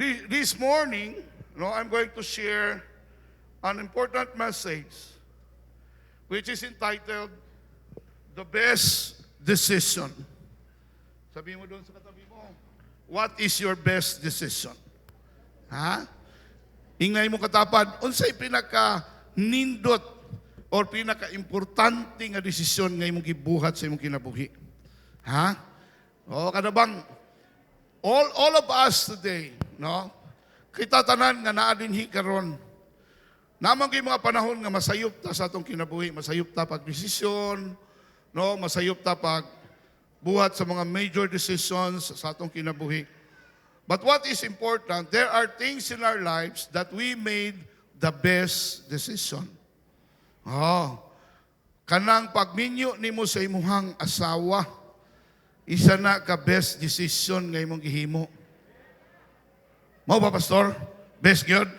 This morning, I'm going to share an important message which is entitled, The Best Decision. Sabi mo doon sa katabi mo, what is your best decision? Ha? Ingay mo katapad, unsay pinaka-nindot or pinaka-importante nga desisyon nga imong gibuhat sa imong kinabuhi? Ha? O kada bang all of us today, kita tanan nga naa dinhi karon. Namang kay mga panahon nga masayop ta sa atong kinabuhi, masayop ta pag desisyon, masayop ta pag buhat sa mga major decisions sa atong kinabuhi. But what is important, there are things in our lives that we made the best decision. Kanang pagminyo nimo sa imuhang asawa, isa na ka best decision nga imong gihimo. Mao ba, Pastor? Best gyud?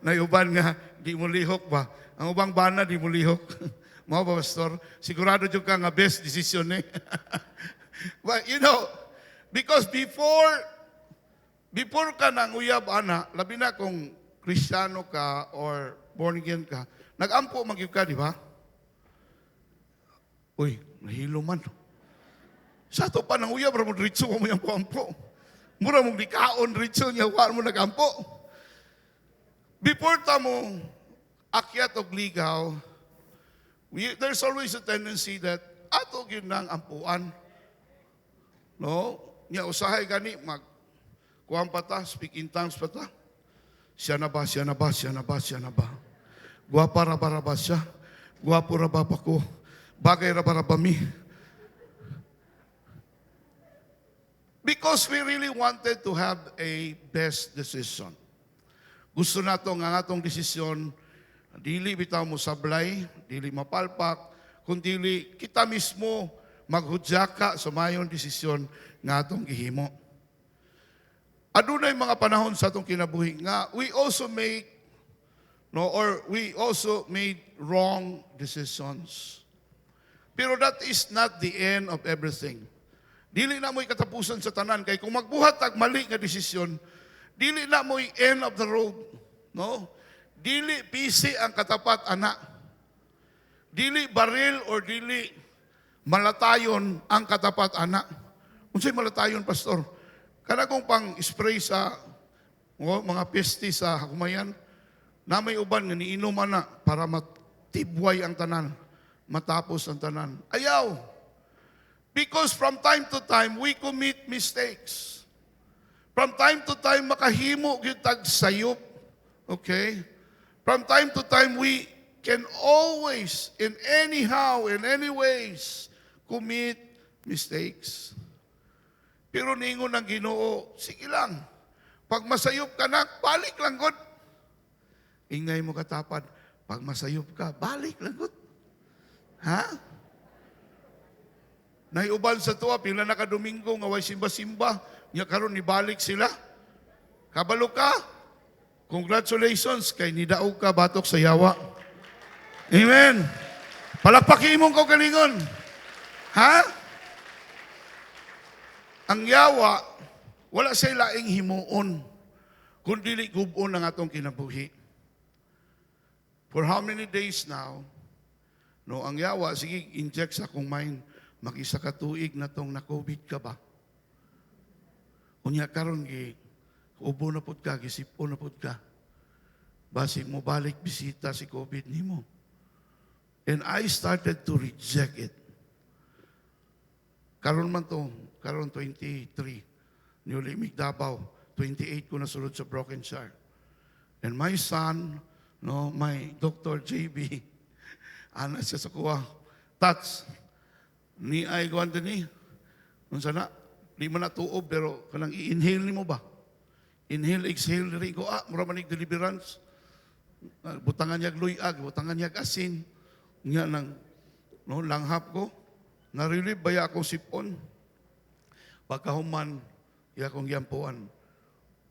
Nayuban nga, di mo lihok ba? Ang ubang bana, di mo lihok. Mao ba, Pastor? Sigurado dyan ka nga best decision eh. But because before ka nang uyab, ana, labi na kung Kristiyano ka or born again ka, nag-ampo magyud ka, di ba? Uy, nahilo man. Sa to pa nang uyab, ramon ritso mo yung ampo. Mura mong dikaon, ritso niya, war mo nag-ampo. Before ta mo akyat o ligaw, there's always a tendency that ato yun nang ampuan. Niya usahay gani, kuwang pa ta, speak in tongues pa ta. Siya na ba, siya na ba, siya na ba, siya na ba. Guwapa ra ba siya? Guwapo ra ba ko? Bagay ra ba mi? Because we really wanted to have a best decision. Gusto nato nga atong desisyon, dili bitaw mo sablay, dili mapalpak, kundi kita mismo maghudyaka sa mayon desisyon nga atong gihimo. Adunay mga panahon sa atong kinabuhi nga we also made wrong decisions. Pero that is not the end of everything. Dili na mo'y katapusan sa tanan. Kaya kung magbuhat tag mali nga desisyon, dili na mo'y end of the road. Dili pisi ang katapat, anak. Dili baril or dili malatayon ang katapat, anak. Unsay malatayon, Pastor? Kana kong pang-spray sa mga pesti sa hakumayan, na may uban nga niinom na para matibway ang tanan, matapos ang tanan. Ayaw! Because from time to time, we commit mistakes. From time to time, makahimo gyud tag sayop. Okay? From time to time, we can always, in any ways, commit mistakes. Pero ningon ng Ginoo, sige lang. Pag masayop ka na, balik lang gud. Ingay mo katapad, pag masayop ka, balik lang gud. Ha? Naiuban sa tuwa, pila na ka Domingo, nga way simba-simba, niya karon nibalik sila. Kabalo ka, congratulations, kay nidaog ka batok sa yawa. Amen. Palakpakin mong kaugalingon. Ha? Ang yawa, wala say laing himuon, kundi gubon ang atong kinabuhi. For how many days now, ang yawa, sige, inject sa akong mind, mag-isa ka tuig na tong na-COVID ka ba? Unya karon ubo na pud ka, gisipo na pud ka. Basi mo balik bisita si COVID nimo. And I started to reject it. Karon 23, New Limig Davao, 28 ko nasulod sa Broken Shire. And my son, my Dr. JB, ana siya sa kuha, Tats, ni ay gawan din Nung sana, di man natuob, pero kanang i-inhale ni mo ba? Inhale, exhale, rin ko, mura manig deliverance. Butangan niya luyag, butangan niya asin. Nga nang, langhap ko. Narilib baya akong sipon. Pagkahuman, iya akong yampuan.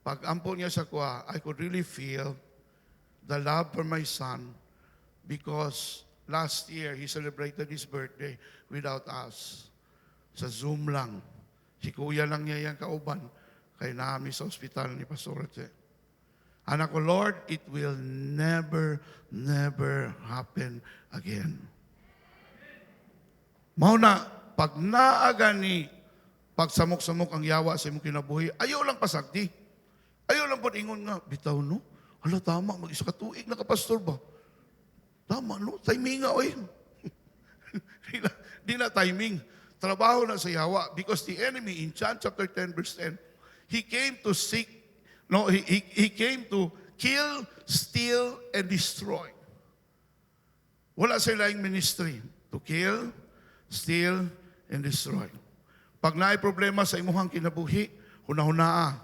Pag ampo niya sa kuha, I could really feel the love for my son because last year, he celebrated his birthday without us. Sa Zoom lang. Si kuya lang niya yung kauban. Kay namin sa ospital ni Pastor Roche. Anak ko, Lord, it will never, never happen again. Mauna, pag naaga ni pagsamok-samok ang yawa sa imong kinabuhi, ayaw lang pasagdi. Ayaw lang po ingon nga, bitaw no? Hala, tama, mag-isa ka tuig na kapastor ba? Tama no? Timing nga, oy. di na timing. Trabaho na sa yawa because the enemy in John chapter 10 verse 10, he came to seek, no, he came to kill, steal, and destroy. Wala silang ministry to kill, steal, and destroy. Pag naay problema sa imuhang kinabuhi, hunahunaa,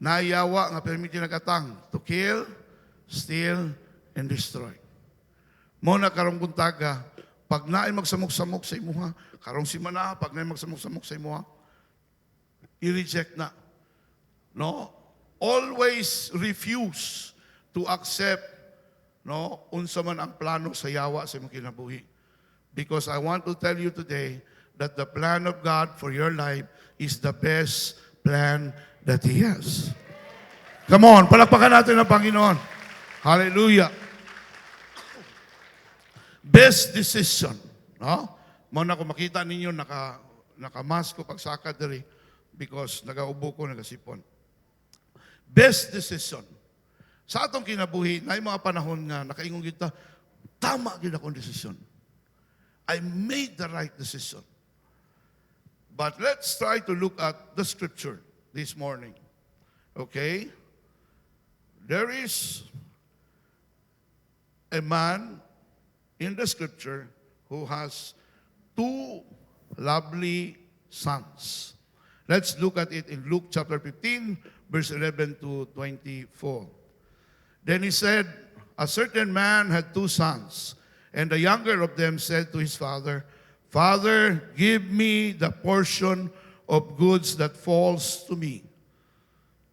naiyawa nga permiti nagatang to kill, steal, and destroy. Muna karong buntaga, pag naay magsamok-samok sa imuha, karong simana, pag naay magsamok-samok sa imuha, i-reject na. No? Always refuse to accept unsa man ang plano sa yawa sa imong kinabuhi. Because I want to tell you today that the plan of God for your life is the best plan that He has. Come on, palakpakan natin ang Panginoon. Hallelujah. Best decision. No? Muna kung makita ninyo, naka-mask ko pagsaka diri because nagaubo ko, nagasipon. Best decision. Sa atong kinabuhi, na mga panahon nga, nakaingon kita, tama gina akong desisyon. I made the right decision. But let's try to look at the scripture this morning. Okay? There is a man in the scripture who has two lovely sons. Let's look at it in Luke chapter 15, verse 11 to 24. Then he said, a certain man had two sons, and the younger of them said to his father, Father, give me the portion of goods that falls to me.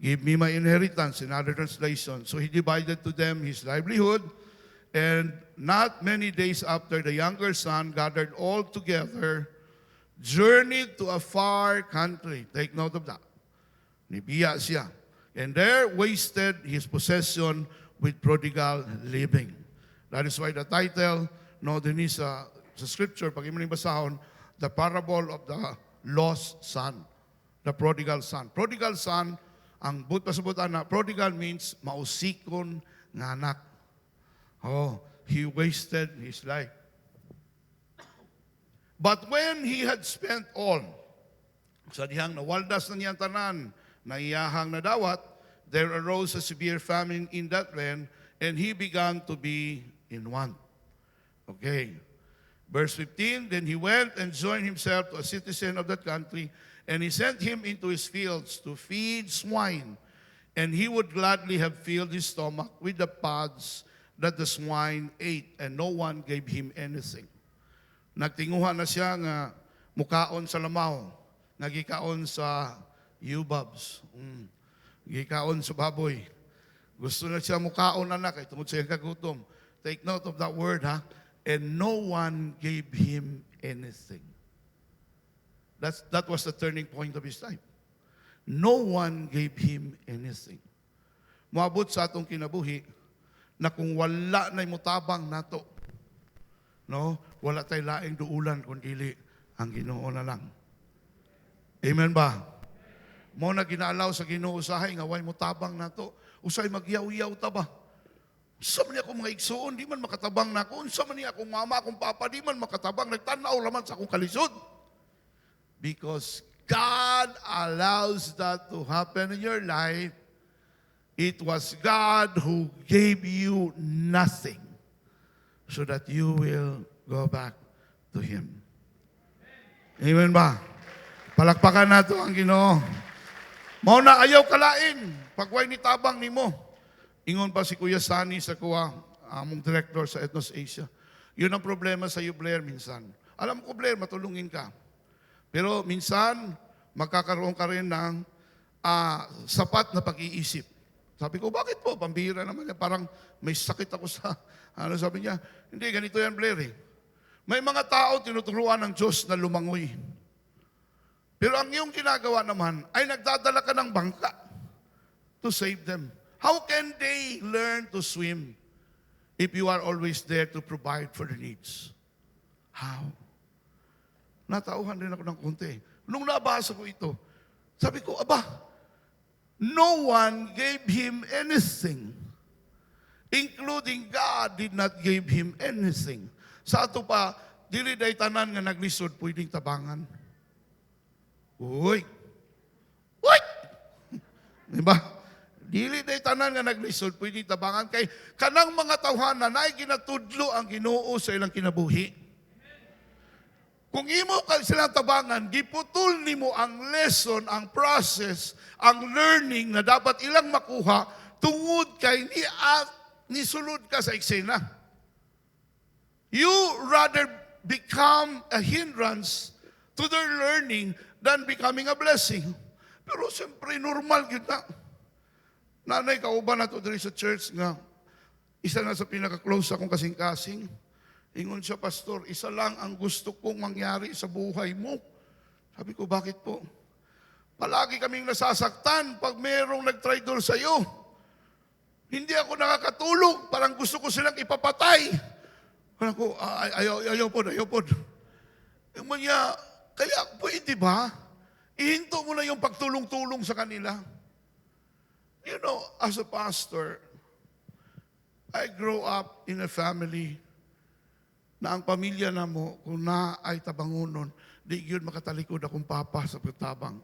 Give me my inheritance, in other translation. So he divided to them his livelihood, and not many days after, the younger son gathered all together, journeyed to a far country. Take note of that. Nibiya siya. And there wasted his possession with prodigal living. That is why the title, din sa scripture, pag imaning basahon, the parable of the lost son, the prodigal son. Prodigal son, ang pasabutan na, prodigal means mausikon nga anak. Oh, he wasted his life. But when he had spent all, sa dihang nawaldas na niyang tanan, na iyahang nadawat, there arose a severe famine in that land, and he began to be in want. Okay. Verse 15, then he went and joined himself to a citizen of that country, and he sent him into his fields to feed swine, and he would gladly have filled his stomach with the pods that the swine ate, and no one gave him anything. Nagtinguha na siya nga mukaon sa lamaw, nagikaon sa yubabs, gikaon sa baboy. Gusto na siya mukaon anak, ay tungod siya kagutom. Take note of that word, ha? And no one gave him anything. That was the turning point of his life. No one gave him anything. Moabot sa atong kinabuhi, na kung wala na'y mutabang nato, wala tayo laing duulan kundi ang Ginoo na lang. Amen ba? Mo na ginalaw sa Ginoo usahay nga way mutabang nato, usay magyaw-yaw ta ba? Unsa man ni akong mga igsoon, di man makatabang nako. Unsa man ni akong mama, akong papa, di man makatabang, nagtanaw laman sa akong kalisod. Because God allows that to happen in your life. It was God who gave you nothing so that you will go back to Him. Amen ba? Palakpakan nato ang Ginoo. Mao na ayaw kalain, pagway ni tabang nimo. Ingon pa si Kuya Sani sa kuwa, among director sa Ethnos Asia. Yun ang problema sa iyo, Blair, minsan. Alam ko, Blair, matulungin ka. Pero minsan, magkakaroon ka rin ng sapat na pag-iisip. Sabi ko, bakit po? Pambihira naman yan. Parang may sakit ako sa, sabi niya, hindi, ganito yan, Blair. May mga tao tinuturuan ng Diyos na lumangoy. Pero ang iyong ginagawa naman ay nagdadala ka ng bangka to save them. How can they learn to swim if you are always there to provide for their needs? How? Natauhan din ako ng konti. Nung nabasa ko ito, sabi ko, aba, no one gave him anything, including God did not give him anything. Sa ato pa, dili day tanan nga naglisod pwedeng tabangan. Uy! Uy! Diba? Dili day tanan nga naglisod pwedeng tabangan kay kanang mga tawhana na ginatudlo ang Ginoo sa ilang kinabuhi. Kung imo ka silang tabangan, giputol nimo ang lesson, ang process, ang learning na dapat ilang makuha tungod kay nisulod ka sa eksena. You rather become a hindrance to their learning than becoming a blessing. Pero siyempre, normal yun na. Nanay, kauban na to diri sa church nga, isa na sa pinaka-close akong kasing-kasing. Ingon siya, Pastor, isa lang ang gusto kong mangyari sa buhay mo. Sabi ko, bakit po? Palagi kaming nasasaktan pag mayroong nag-traitor sa iyo. Hindi ako nakakatulog, parang gusto ko silang ipapatay. Parang ko, ayaw po. Yung mga, kaya pwede ba? Ihinto mo na yung pagtulong-tulong sa kanila. You know, as a pastor, I grew up in a family na ang pamilya na mo, kung na ay tabangunon, di yun makatalikod akong papa sa pagtabang.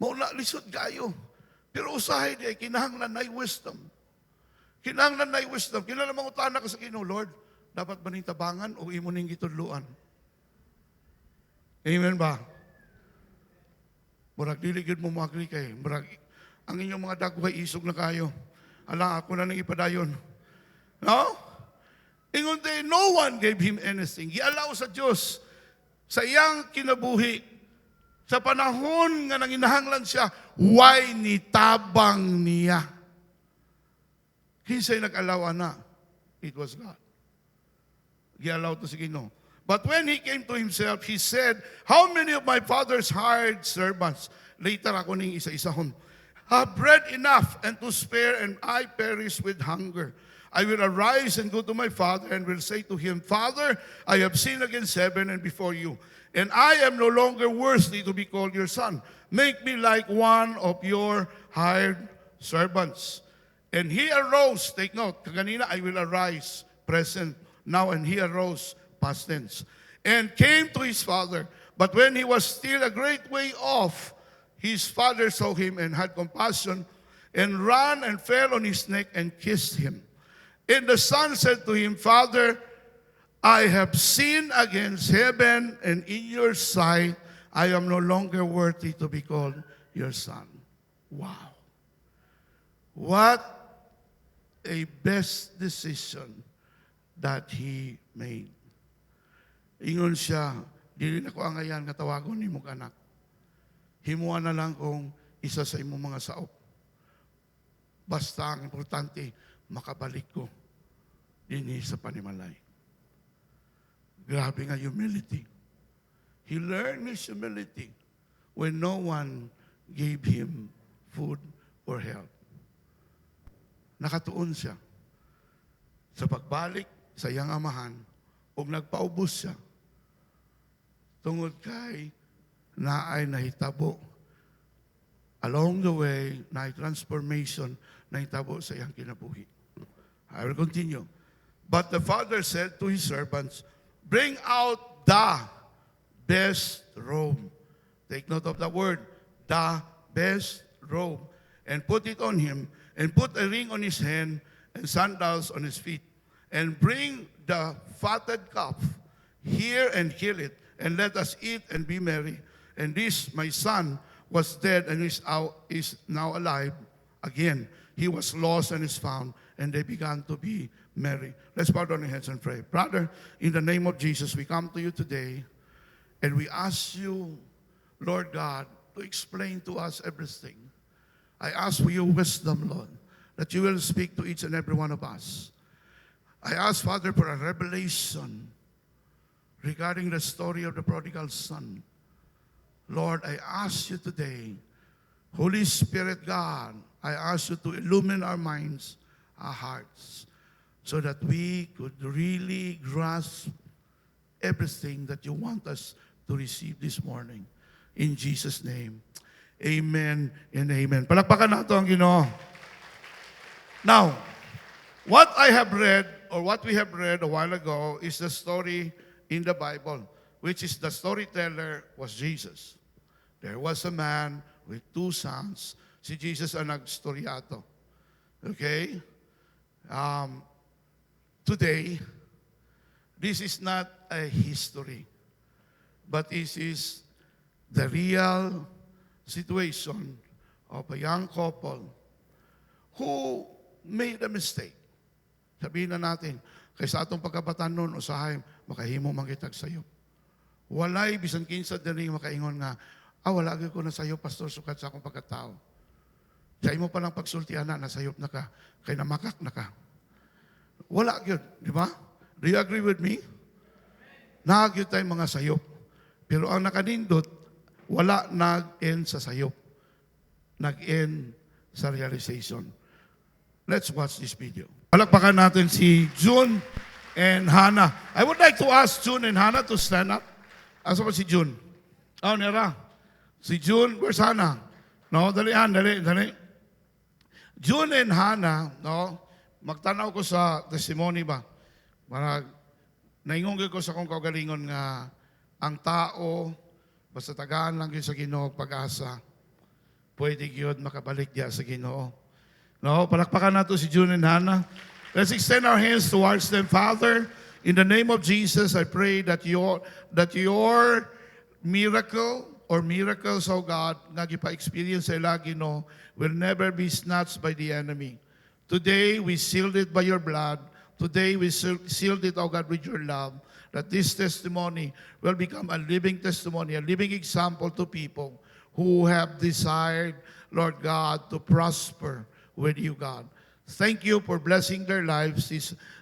Mauna, lisod kayo. Pero usahay di ay kinahanglan na wisdom. Kinahanglan na wisdom. Kinahanglan mangutana ka sa Ginoo, Lord, dapat ba ning tabangan o imo ning gitudluan? Amen ba? Murag diligid mo magri kay. Murag, ang inyong mga dagway isog na kayo. Ala, ako na nang ipadayon. No? Ingon day, no one gave him anything. Gialaw sa Diyos, sa iyang kinabuhi, sa panahon nga nanginahanglan siya, why nitabang niya? Kinsay nag-alaw na? It was God. Gialaw to si Ginoo. But when he came to himself, he said, how many of my father's hired servants, later ako ning isa-isahon, have bread enough and to spare, and I perish with hunger. I will arise and go to my father and will say to him, Father, I have sinned against heaven and before you, and I am no longer worthy to be called your son. Make me like one of your hired servants. And he arose, take note, kaganina, I will arise, present, now, and he arose, past tense, and came to his father. But when he was still a great way off, his father saw him and had compassion, and ran and fell on his neck and kissed him. And the son said to him, Father, I have sinned against heaven and in your sight. I am no longer worthy to be called your son. Wow. What a best decision that he made. Ingon siya, dili na ko angayan nga tawagon ni mong anak. Himuan na lang kung isa sa imong mga saop. Basta ang importante, makabalik ko dinhi sa panimalay. Grabe nga humility. He learned his humility when no one gave him food or help. Nakatuon siya sa pagbalik sa iyang amahan ug nagpaubos siya tungod kay naay nahitabo. Along the way, naay transformation nahitabo sa iyang kinabuhi. I will continue. But the father said to his servants, bring out the best robe. Take note of the word, the best robe, and put it on him, and put a ring on his hand, and sandals on his feet. And bring the fatted calf here and kill it, and let us eat and be merry. And this, my son, was dead and is now alive again. He was lost and is found, and they began to be merry. Let's bow down our heads and pray. Brother, in the name of Jesus, we come to you today, and we ask you, Lord God, to explain to us everything. I ask for your wisdom, Lord, that you will speak to each and every one of us. I ask, Father, for a revelation regarding the story of the prodigal son. Lord, I ask you today, Holy Spirit God, I ask you to illumine our minds, our hearts, so that we could really grasp everything that you want us to receive this morning. In Jesus' name, amen and amen. Palakpakan nato ang Ginoo. Now, what I have read, or what we have read a while ago, is the story in the Bible, which is the storyteller was Jesus. There was a man with 2 sons. Si Jesus ang nagstoryato. Okay? Today, this is not a history, but this is the real situation of a young couple who made a mistake. Sabihin na natin, kaysa atong pagkabataan nun, usahay, makahimo mangitag sayo. Walay, bisan kinsa dali makaingon nga, wala agad ko na sayo, pastor, sukat sa akong pagkatao. Sa imo pa lang pagsultian na, nasayop na ka, kay namakak na ka. Wala agad, di ba? Do you agree with me? Naagyod tayong mga sayop. Pero ang nakanindot, wala nag-end sa sayop. Nag-end sa realization. Let's watch this video. Palakpakan natin si June and Hannah. I would like to ask June and Hannah to stand up. Asa ba si June? Nera. Si June, where's Hannah? No, dali. June and Hannah, no, magtanaw ko sa testimony ba? Marag, naingon ko sa kong kaugalingon nga, ang tao, basta tagaan lang yun sa Ginoo, pag-asa, pwede yun makabalik diya sa Ginoo. No, palakpakan nato si June and Hannah. Let's extend our hands towards them. Father, in the name of Jesus, I pray that your miracle or miracles, oh God, nga gipa-experience sa ila, Ginoo, will never be snatched by the enemy. Today, we sealed it by your blood. Today, we sealed it, oh God, with your love, that this testimony will become a living testimony, a living example to people who have desired, Lord God, to prosper with you, God. Thank you for blessing their lives,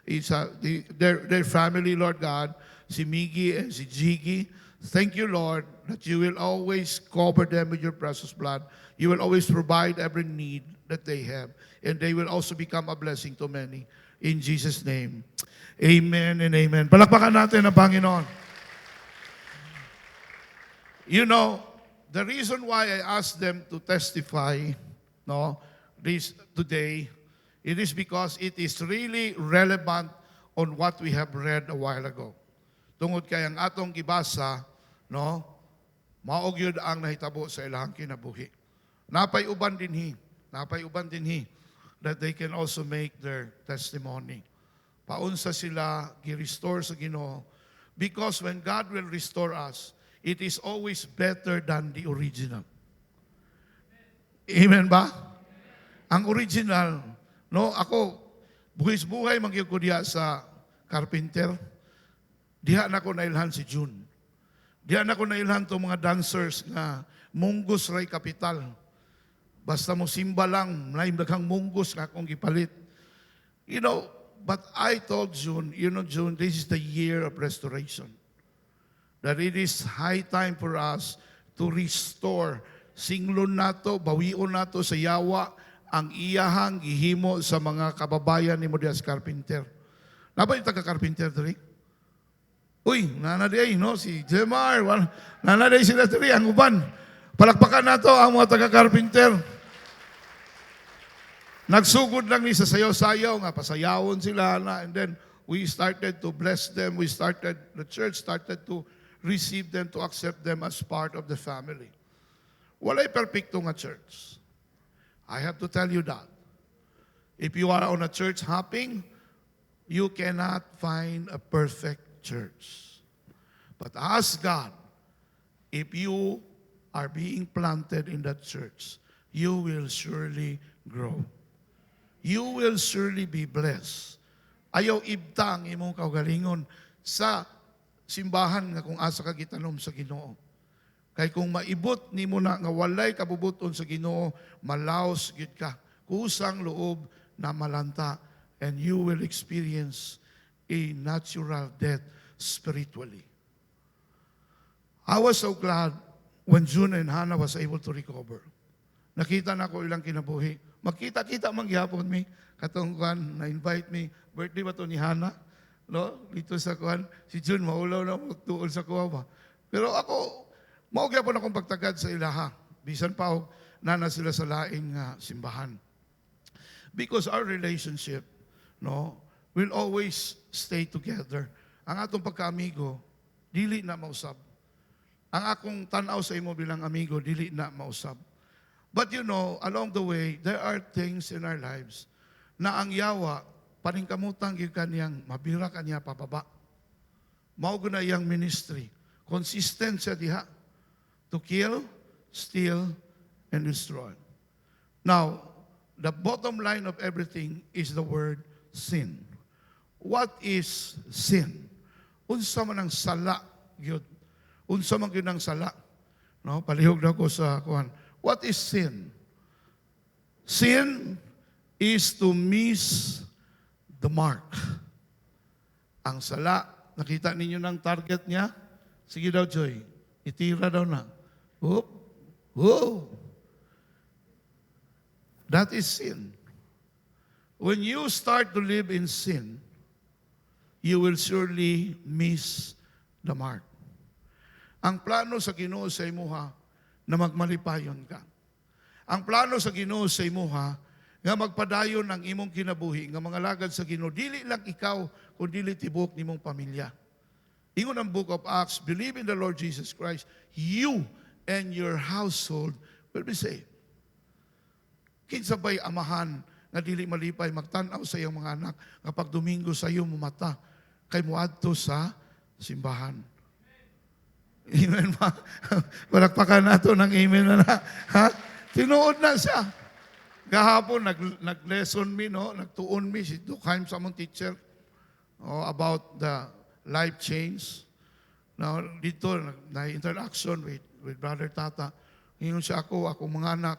their family, Lord God, si Miggy and si Jiggy. Thank you, Lord, that you will always cover them with your precious blood. You will always provide every need that they have. And they will also become a blessing to many. In Jesus' name, amen and amen. Palakpakan natin ang Panginoon. You know, the reason why I asked them to testify, this today, it is because it is really relevant on what we have read a while ago. Tungod kay ang atong gibasa, maog yun ang nahitabo sa ilahang kinabuhi. Napay uban dinhi that they can also make their testimony. Paunsa sila gi-restore sa Ginoo, because when God will restore us, it is always better than the original. Amen ba? Ang original, ako buhis-buhay magyud ko diha sa carpenter. Diha na ko nailhan si June. Diha na ko nailhan to mga dancers nga munggos ray kapital. Basta mo simba lang, daghang munggos nga akong gipalit. But I told June, June, this is the year of restoration. That it is high time for us to restore. Singlon nato, bawion nato sa yawa ang iyahang gihimo sa mga kababayan ni Modias Carpenter. Naba yung taga-carpenter dali? Uy, nanaday, si Jemar. Nanaday sila dali, ang uban. Palakpakan nato ang mga taga-carpenter. Nagsugod lang ni sa sayaw-sayaw nga, pasayawon sila na, and then we started to bless them. The church started to receive them, to accept them as part of the family. Walay perfecto nga church. I have to tell you that. If you are on a church hopping, you cannot find a perfect church. But ask God, if you are being planted in that church, you will surely grow. You will surely be blessed. Ayaw ibtang imong kaugalingon sa simbahan nga kung asa ka gitanom sa Ginoo. Kay kung maibot nimo na nga walay kabubuton sa Ginoo, malaos gyud ka. Kusang loob na malanta, and you will experience a natural death spiritually. I was so glad when June and Hannah was able to recover. Nakita na ko ilang kinabuhi. Magkita-kita mangyapon mi. Katong kuan, na-invite mi. Birthday ba to ni Hannah? No? Dito sa kuan. Si June, maulaw na magtuol sa kuha ba. Pero ako, maugyapon akong pagtagad sa ilaha. Bisan pa og nana sila sa laing simbahan. Because our relationship, no, will always stay together. Ang atong pagka-amigo, dili na mausab. Ang akong tanaw sa imo bilang amigo, dili na mausab. But you know, along the way, there are things in our lives na ang yawa, paningkamutang yung kaniyang mabira kaniya pababa. Maugo na iyang ministry. Consistent siya diha. To kill, steal, and destroy. Now, the bottom line of everything is the word sin. What is sin? Unsa man ang sala, gyud. Unsa man gyud ang sala. No, palihog na ko sa kuan. What is sin? Sin is to miss the mark. Ang sala, nakita ninyo ng target niya? Sige daw, Joy. Itira daw na. Whoop. Whoa. That is sin. When you start to live in sin, you will surely miss the mark. Ang plano sa Ginoo sa imuha, na magmalipayon ka. Ang plano sa Ginoo sa imuha, nga magpadayon ang imong kinabuhi, nga mga lagad sa Ginoo, dili lang ikaw, kundi dili tibok nimong pamilya. Ingon ang Book of Acts, believe in the Lord Jesus Christ, you and your household will be saved. Kinsa ba'y amahan nga dili malipay, magtanaw sa iyong mga anak, kapag Domingo sa iyo mumata, kay muadto sa simbahan. Amen ba? Palakpakan nato ng amen na. Ha? Tinuod na siya. Gahapon, nag-lesson me, no? Nagtuon me, si Dukheim sa mong teacher, about the life change. Now, dito, na-interaction with Brother Tata. Ngayon siya akong mga anak,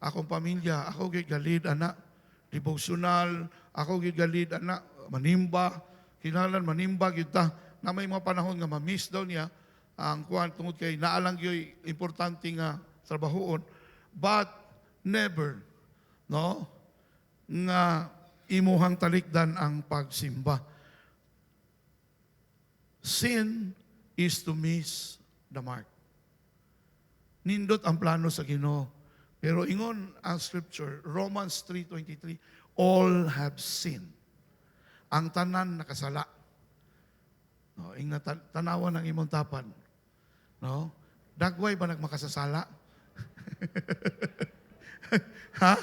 akong pamilya, ako gigalid, anak, devotional, ako gigalid, anak, manimba, kinalan, manimba, kita, na may mga panahon nga ma-miss daw niya, ang kuhan tungod kay naalang yo'y importante nga trabahoon, but never, no, nga imuhang talikdan ang pagsimba. Sin is to miss the mark. Nindot ang plano sa Ginoo. Pero ingon ang scripture, Romans 3:23, all have sinned. Ang tanan nakasala. No, ing tanawan ng imong tapan. No? Dagway ba nagmakasasala? Ha?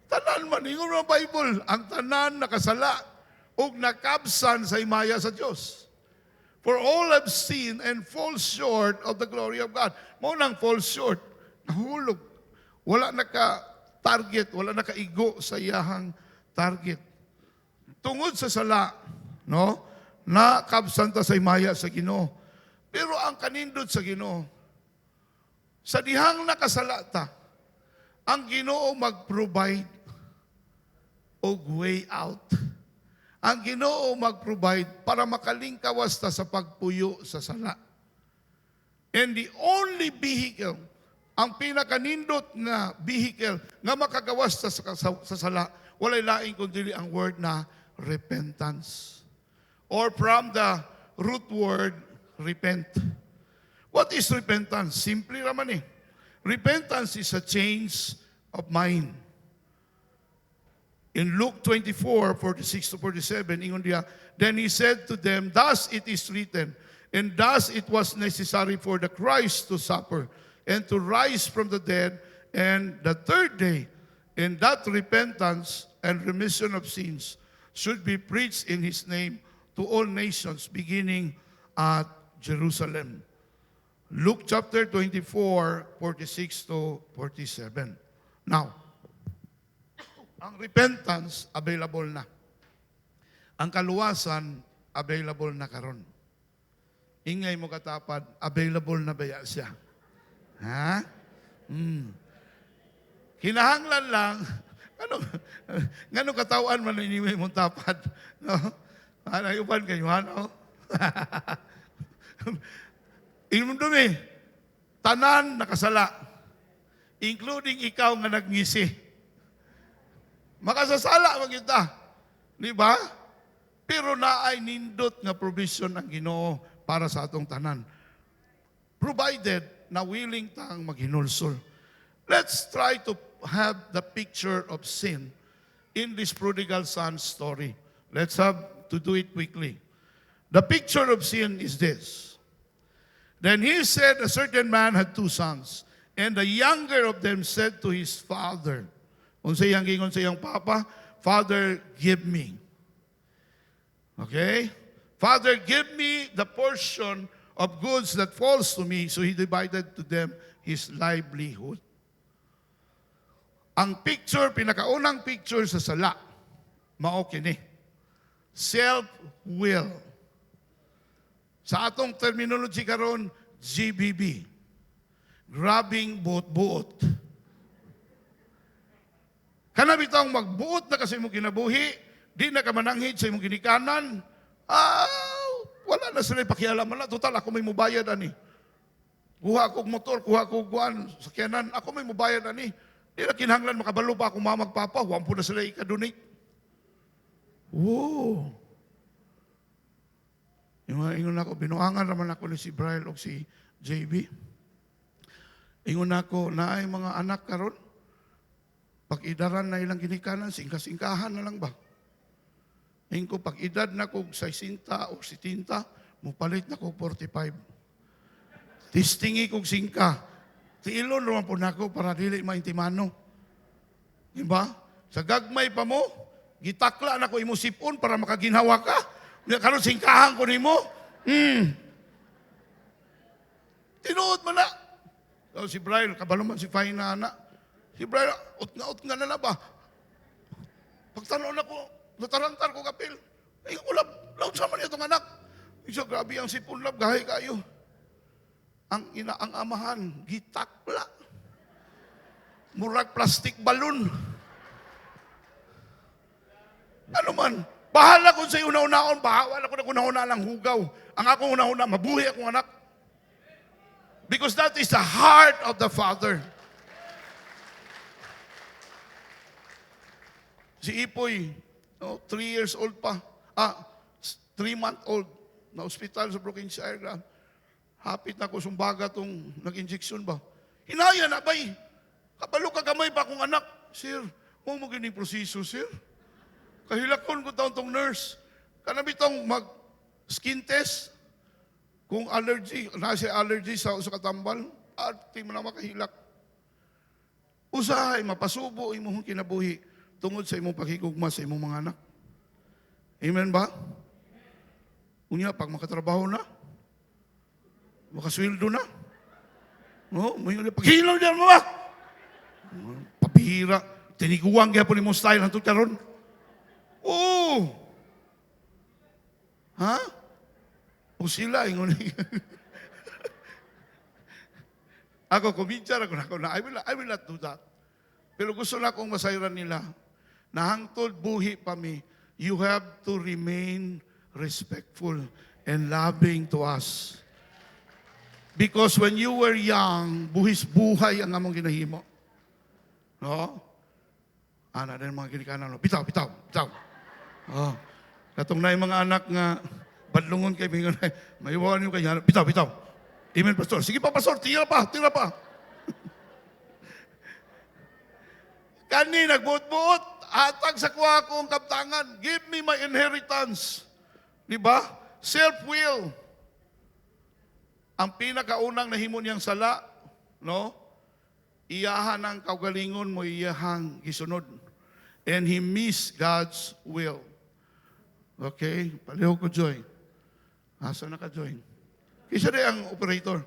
Tanan man, ingon ang Bible, ang tanan nakasala ug nakabsan sa imaya sa Dios. For all have sinned and fall short of the glory of God. Mao nang fall short, nahulog. Wala naka-target, wala naka-igo sa iyahang target. Tungod sa sala, no? Nakabsan ta sa imaya sa Ginoo. Pero ang kanindot sa Ginoo, sa dihang nakasalata, ang Ginoo mag-provide og way out. Ang Ginoo mag-provide para makalingkawas ta sa pagpuyo sa sala. And the only vehicle, ang pinakanindot nga vehicle nga makagawas ta sa sala, walay laing kundi ang word na repentance. Or from the root word, repent. What is repentance? Simply raman eh. Repentance is a change of mind. In Luke 24:46-47, ingon diya, then he said to them, thus it is written, and thus it was necessary for the Christ to suffer and to rise from the dead, and the third day, and that repentance and remission of sins should be preached in his name to all nations, beginning at Jerusalem. Luke chapter 24:46-47. Now, ang repentance, available na. Ang kaluwasan, available na karon. Ingay mo katapad, available na ba siya? Ha? Kinahanglan lang, ngano katawan man inimay mong tapad? No? Ano upan kayo, ano? Ilmundumi, Tanan nakasala, including ikaw nga nagngisi. Makasasala man kita. Di ba? Pero naay nindot nga provision ang Ginoo para sa atong tanan. Provided na willing tang maghinulsol. Let's try to have the picture of sin in this prodigal son story. Let's have to do it quickly. The picture of sin is this. Then he said, a certain man had 2 sons, and the younger of them said to his father, unsay yang gingon sa iyang papa, Father, give me. Okay? Father, give me the portion of goods that falls to me. So he divided to them his livelihood. Ang picture, pinakaunang picture sa sala, mao kini. Self-will. Sa atong terminology karon, GBB. Grabbing buot-buot. Kana bitang magbuot na kasi imong kinabuhi, di na ka mananghid sa imong ginikanan, wala na sila pakialaman na. Total, ako may mubayad ani. Kuha akong motor, kuha akong guan, sakyanan, ako may mubayad ani. Di na kinahanglan makabalo pa akong mamagpapa, huwag po na sila ikadonate. Whoa! Ingon ako, binuangan naman ako ni si Brian o si JB. Ingon ako, naay mga anak karon, pag-idaran na ilang ginikanan, singka-singkahan na lang ba? Ingon ko, pag-edad na ko 60 o 70, mupalit na ko 45. Tistingi kong singka. Tiilon naman po na ako para dili maintimano. Diba? Sa gagmay pa mo, gitakla na ko imusipon para makaginhawa ka. Karon singkahan ko nimo. Tinuod man na. So, si Brian, kabalo man si Faina na. Si Brian, ut nga na ba? Pagtanaw na ko, natarantar ko kapil. Ay, laut sa man itong anak. Isa, grabe ang sipon lab, gahay kayo. Ang amahan, gitakla. Murag plastic balloon. Ano man, bahala ko sa una-unaon, bahala ko na una-una lang hugaw. Ang akong una-una, mabuhi akong anak. Because that is the heart of the Father. Si Ipoy, 3 years old pa. 3-month-old, na hospital sa Brookings-Shire. Hapit na ko sumbaga tong nag-injection ba. Hinaya na ba eh. Kabalo ka gamay pa akong anak. Sir, huwag mo gining proseso, sir. Kahilakon ko taon tong nurse. Kanabi tong mag-skin test. Kung allergy, nasa allergy sa katambal, ati mo na makahilak. Usahay, mapasubo imong kinabuhi tungod sa imong pakigugma sa imong mga anak. Amen ba? Unya, pag makatrabaho na, makasweldo na. No, may paghilaw diyan mo ba? Papihira. Tiniguang kaya po ni mong style hantod karon. Oo. Ha? O sila, ingon. Ako, kumintsar ako na, I will not do that. Pero gusto na akong masayran nila, na hangtod buhi pa mi, you have to remain respectful and loving to us. Because when you were young, buhis-buhay ang among ginahimo. No? Ana din mga ginikanan. Bitaw. Oh. Katong na yung mga anak nga, badlungon kay mingon, may iwawan yung kanya. Bitaw. Amen, pastor. Sige pa, pastor. Tira pa. Kani, nagbuot-buot. Atag sa kuha kong kaptangan. Give me my inheritance. Diba? Self-will. Ang pinakaunang nahimo niyang sala, no? Iyahan ang kaugalingon mo, iyahang gisunod. And he missed God's will. Okay? Palihog ko, Joy. Asa na ka, Joy? Kisa rin ang operator.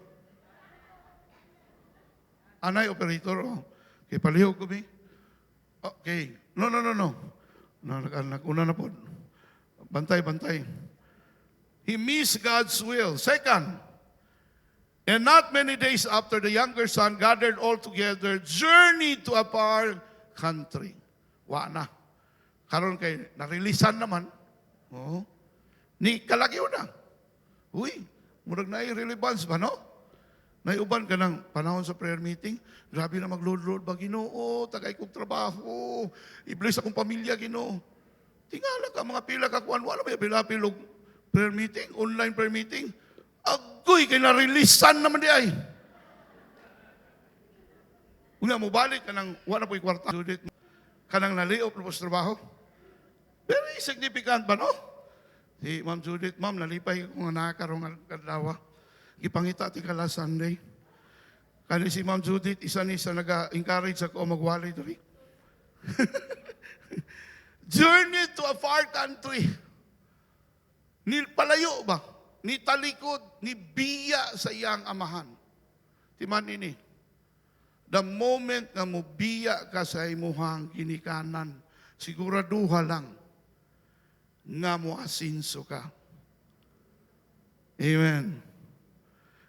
Anay operator, oh. Okay, palihog ko, mi. Okay. No. Nag-una na po. Bantay. He missed God's will. Second, and not many days after, the younger son gathered all together, journeyed to a far country. Wa na. Karon kay narilisan naman. Oh. Ni kalagyo na. Uy, murag na relevance ba, no? Naiuban ka ng panahon sa prayer meeting, grabe na mag-load-load ba, Ginoo, tagay kong trabaho, i-bless akong pamilya, Ginoo. Tingala ka, mga pila ka kuan, wala may pilapilog prayer meeting, online prayer meeting. Agoy, kay na-releasean naman di ay. Una mo balik ka ng, wala po'y kwarta, Judith, ka nang naliop na po sa trabaho. Very significant ba, no? Si Ma'am Judith, Ma'am, nalipay ko nga nakakarong kadlawa. Ipangita ti kala Sunday. Kani si Ma'am Judith, isa ni sa nag-encourage ako magwali diri. Journey to a far country. Ni palayo ba? Ni talikod, ni biya sa iyang amahan. Timan ini. The moment nga mo biya ka sa imuhang ginikanan, siguraduha lang nga mo asinso ka. Amen.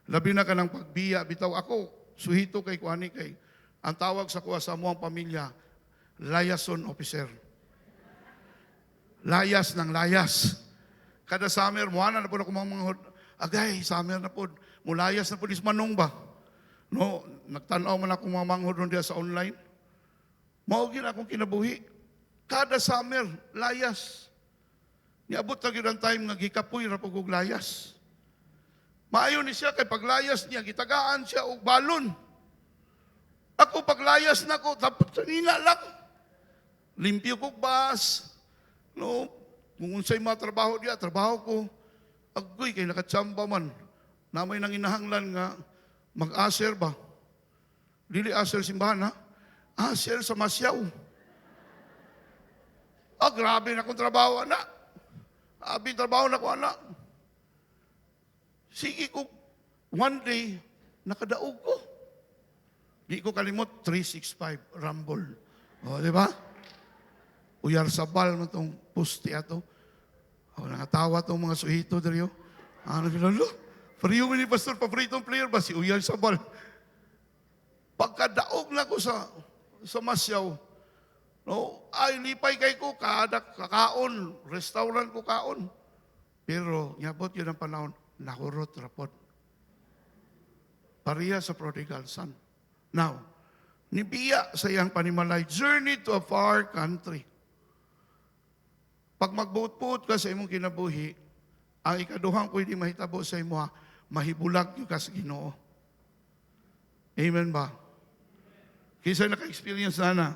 Labi na ka ng pagbiya, bitaw ako, suhito kay kuani kay, ang tawag sa kuha sa muang pamilya, liaison officer. Layas ng layas. Kada summer, muana na po ako mga agay, summer na po, mulayas na po is manong ba? No, nagtanaw man ako mga manghod diya sa online. Maugin akong kinabuhi. Kada summer, layas. Niabot na gyud ang time nga gikapoy ra pug layas. Maayo ni siya kay paglayas niya, gitagaan siya og balon. Ako paglayas na ko, tapos sanina lang. Limpyo ko bas. No, kung unsay mga trabaho diya, trabaho ko. Agoy, kay nakatsamba man. Namay nang inahanglan nga, mag-aser ba? Dili aser simbahan ha? Aser sa masyaw. Grabe na kong trabaho, anak. Abi trabaho na ko, anak. Sige ko, one day, nakadaog ko. Di ko kalimot, 365, Rumble. O, di ba? Uyar sabal mo itong pusti ato. O, nakatawa itong mga suhito dariyo. Ano kilalo? Pariyo ni Pastor, paboritong player ba? Si Uyar sabal. Pagkadaog na ko sa masyaw, no, ay lipay kay ko, kada kakaon, restaurant ko kaon. Pero, nyabot yun ang panahon, nakurot rapot. Pariya sa prodigal son. Now, nibiya sa iyang panimalay, journey to a far country. Pag magbuot-buot ka sa imong kinabuhi, ang ikaduhang pwede mahitabo sa imo, mahibulag yung ka sa Ginoo. Amen ba? Kisa naka-experience na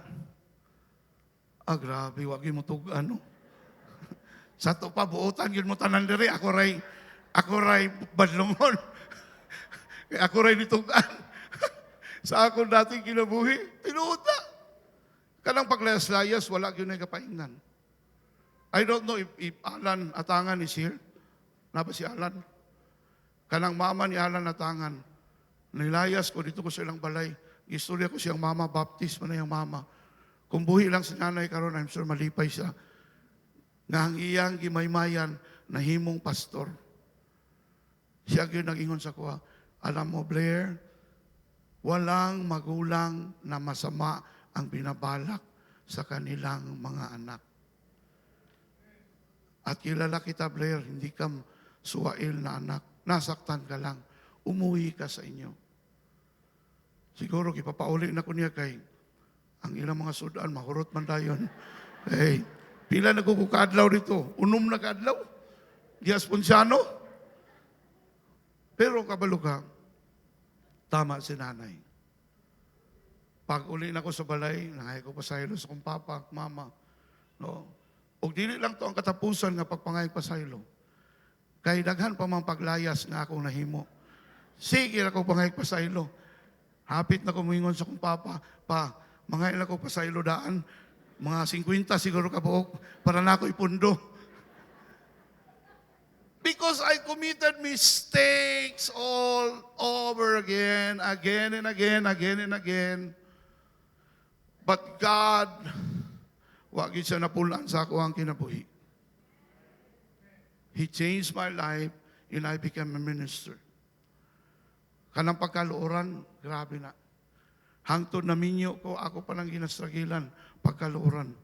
grabe, wag mo tugan, no? Sa to pa, buotan, yun mo tanan diri, ako ray badlongon. Ako ray nitugan. Sa akong dating kinabuhi, tinuota. Kanang paglayas-layas, wala yun ay kapaingnan. I don't know if Alan Atangan is here. Napa si Alan? Kanang mama ni Alan Atangan, nilayas ko, dito ko sa ilang balay. Istorya ko siyang mama, baptist man na yung mama. Kung buhi lang si nanay karon, I'm sure malipay siya. Nga ang iyang gimaymayan na himong pastor. Siya yun nag-ingon sa kuha, alam mo Blair, walang magulang na masama ang binabalak sa kanilang mga anak. At kilala kita Blair, hindi ka suwail na anak. Nasaktan ka lang. Umuwi ka sa inyo. Siguro kipapauli na ko niya kay ang ilang mga sudan, mahurot man dayon. Hey, pila nagkukadlaw dito. Unom na kadlaw. Diasponsyano. Pero kabalo ka, tama si nanay. Pag uli na ko sa balay, nangay ko pa sa ilo sa kong papa, mama. No? O dili lang to ang katapusan nga pagpangay pa sa ilo. Kay daghan pa mang paglayas nga akong nahimo. Sige ako pangay pa sa ilo. Hapit na kumingon sa kong papa, mga ilang ko pa sa ilo daan, mga 50 siguro ka po, para na ako ipundo. Because I committed mistakes all over again and again. But God, wag siya napulaan sa ako ang kinabuhi. He changed my life and I became a minister. Kanang pagkaluoran, grabe na. Hangtod na minyo ko, ako pa lang ginastragilan pagkaluoran.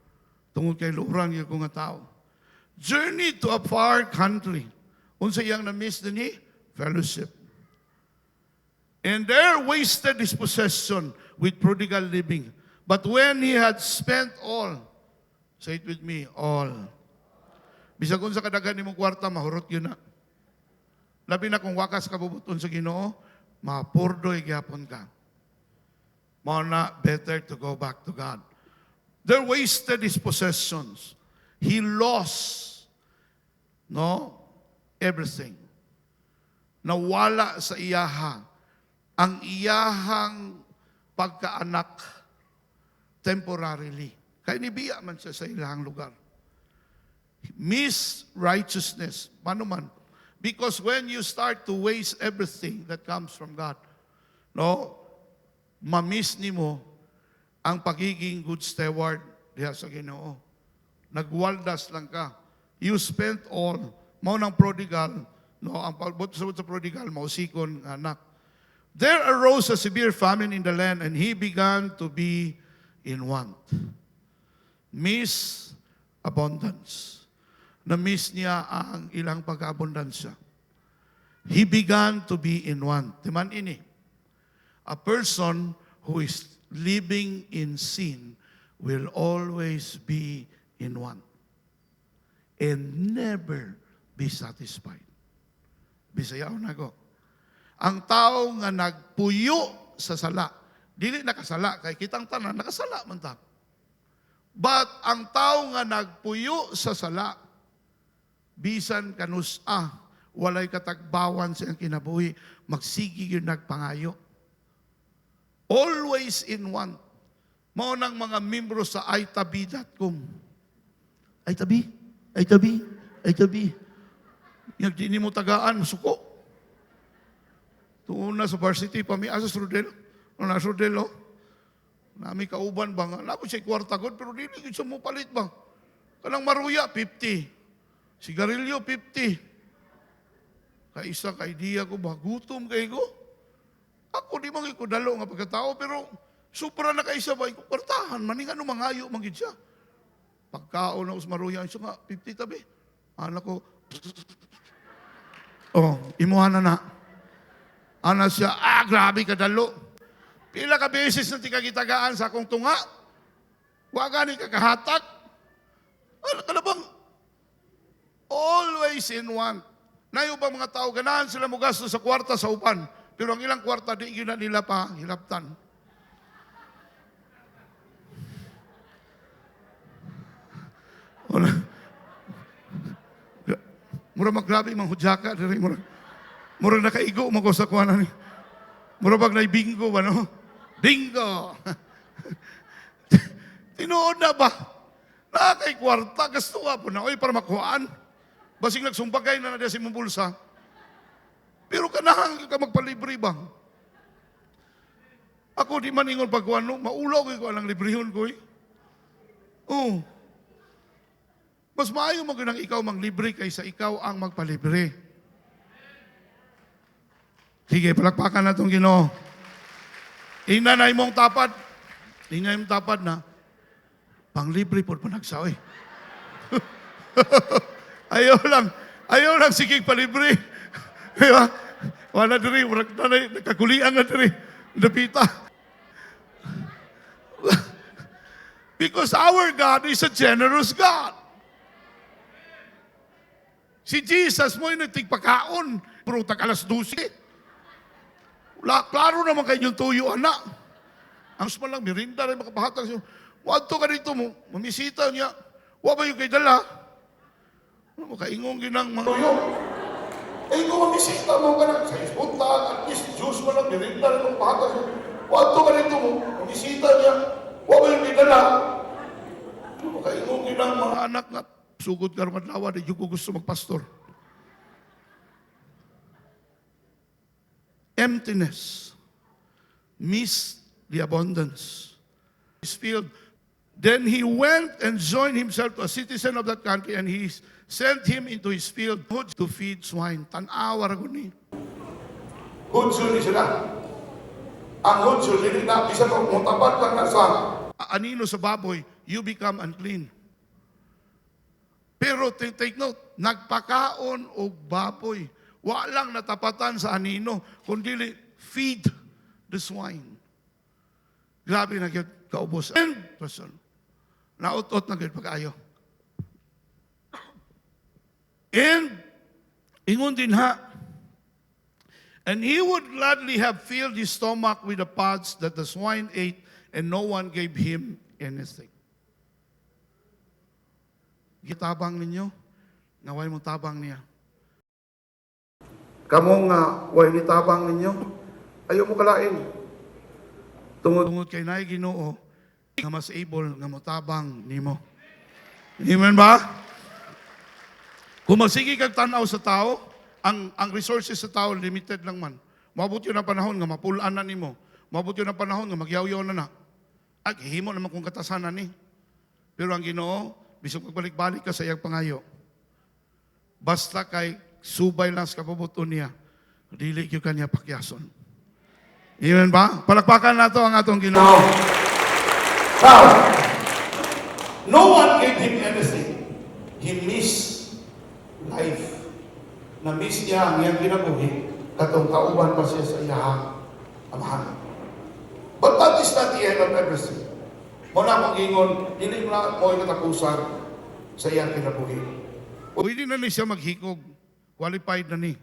Tungod kay luoran yung nga tao. Journey to a far country. Unsa iyang na-miss din ni? Fellowship. And there wasted his possession with prodigal living. But when he had spent all, say it with me, all. Bisag kung sa kadaghan nimong kwarta, mahurot yun na. Labi na kung wakas ka bubuton sa Ginoo, mapurdoy gyapon ka. Mao na better to go back to God. There wasted his possessions. He lost, everything. Nawala sa iyaha ang iyahang pagkaanak temporarily. Kaya nibiya man siya sa ilahang lugar. Miss righteousness. Paano man? Because when you start to waste everything that comes from God, mamiss ni mo ang pagiging good steward diha sa Ginoo. Nagwaldas lang ka. You spent all. Mao ng prodigal, ang pagbot sa prodigal, mausikon anak. There arose a severe famine in the land, and he began to be in want. Miss abundance. Na-miss niya ang ilang pag-abundansya. He began to be in want. Timan ini. A person who is living in sin will always be in want and never be satisfied. Bisayaw na ko. Ang tao nga nagpuyo sa sala, dili nakasala, kay kitang tanan, nakasala man ta. But ang tao nga nagpuyo sa sala, bisan kanusa, walay katagbawan sa iyang kinabuhi, magsigi yun nagpangayo. Always in want. Mao nang mga membro sa itabi.com. Itabi. Yung di mo tagaan, suko. Tuon na sa varsity, pamiasa sa Rodel. Na sa Rodel, nami kauban ba nga. Napo siya kwarta god, pero dili siya mo palit ba? Kanang maruya, 50. Sigarilyo, 50. Kaisa ka idea ko ba, gutom kay ko. Ako di man ko dalo nga pagkatao, pero supra na kaisa ba, kwartahan, maning ano mangayo, manggid siya. Pagkaon na usmaruya, siya nga, 50 tabi. Anak ko, imuha na. Ana siya, grabe ka dalo. Pila ka beses na tikagitagaan sa akong tunga. Waga ni kakahatak. Ano ka na bang? Always in want. Nayo ba mga tao, ganahan sila mo gasto sa kwarta sa upan. Pero ang ilang kwarta, di yun na nila pa hilaptan. Mura maggrabe, manghudyaka. Mura nakaigo, sa kuwanan ni. Mura bag na bingo ba, no? Bingo! Tinood na ba? Nakakay kwarta, gasto nga po na. Oy, para makuhaan. Basing nagsumpagay na na si mong bulsa. Pero kanahan ka magpalibre ba? Ako di man ingon pagkuhan, no? Maulaw ko ang librehon ko, eh. Oo. Mas maayo mo ganang ikaw manglibre kaysa ikaw ang magpalibre. Sige, palakpakan na itong Ginoo. Inanay mong tapad. Inanay mong tapad na. Panglibre po panagsaw eh. Ayaw lang sigig palibre. Diba? Wala diri, nagkakulian na diri. Napita. Because our God is a generous God. Si Jesus mo yung nagtigpakaon. Pero alas 12. Klaro naman kayo yung tuyo, anak. Ang small lang, mirinda rin makapahatag siya. Wadto ka dito mo, mamisita niya. Wa ba yung kay dala? Makaingong ginang mga tuyo. Eh, kung mamisita mo ka na, sa ispunta, at least juice mo lang, mirinda rin makapahatag siya. Wadto ka dito mo, mamisita niya. Wa ba yung kay dala? Makaingong ginang mga anak na sugod ka naman lawa, di ko gusto magpastor. Emptiness. Miss the abundance. His field. Then he went and joined himself to a citizen of that country, and he sent him into his field to feed swine. Tan-awar ko ni. Hudso ni sila. Ang hudso, hindi na, isa ko, mutapat lang na sa anino sa baboy, you become unclean. Pero take note, nagpakaon o baboy. Walang natapatan sa anino, kundi feed the swine. Grabe na gyud kaubos. And person, naot-ot na gyud pag-ayo. And ingon din ha, and he would gladly have filled his stomach with the pods that the swine ate, and no one gave him anything. Gitabang ninyo, naway mo tabang niya. Kamu nga, way ni tabang ninyo, ayaw mo kalain. Tungod kay naay Ginoo, nga mas able nga motabang nimo. Amen ba? Kung magsige kag tanaw sa tao, ang resources sa tao limited lang man. Mabot yun ang panahon nga mapulaan na nimo. Mabot yun ang panahon nga magyaw-yaw na na. At himo naman kung katasanan ni. Pero ang Ginoo, bisog pagbalik-balik ka sa iyang pangayo. Basta kay subay lang sa kapabuton niya, dili yung kanya pakyason. Amen ba? Palakpakan nato ang atong Ginoo. Now, no one gave him anything. He missed life. Na-miss niya ang iyang kinabuhi, katong kauban pa siya sa iyahang amahan. But that is not the end of everything. Muna mong ingon, hindi mo na mo katapusan sa iyang kinabuhi. Pwede na ni siya maghikog. Qualified na ni.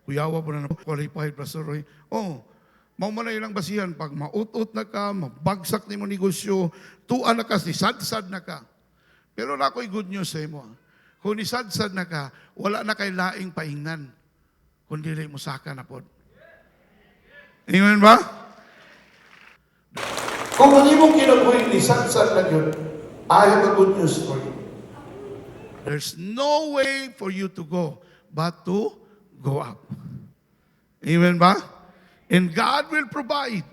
Kuyawa po na qualified, Pastor Roy. Oh, maumanay lang basihan. Pag maut-ut na ka, mabagsak ni mo negosyo, tuan na ka, sad-sad na ka. Pero na ako'y good news sa imo. Kung nisad-sad na ka, wala na kay laing paingnan. Kundi mo saka na po. Amen ba? Kung ang imong kinabuhi nisad-sad na yun, I have a good news for you. There's no way for you to go but to go up. Amen ba? And God will provide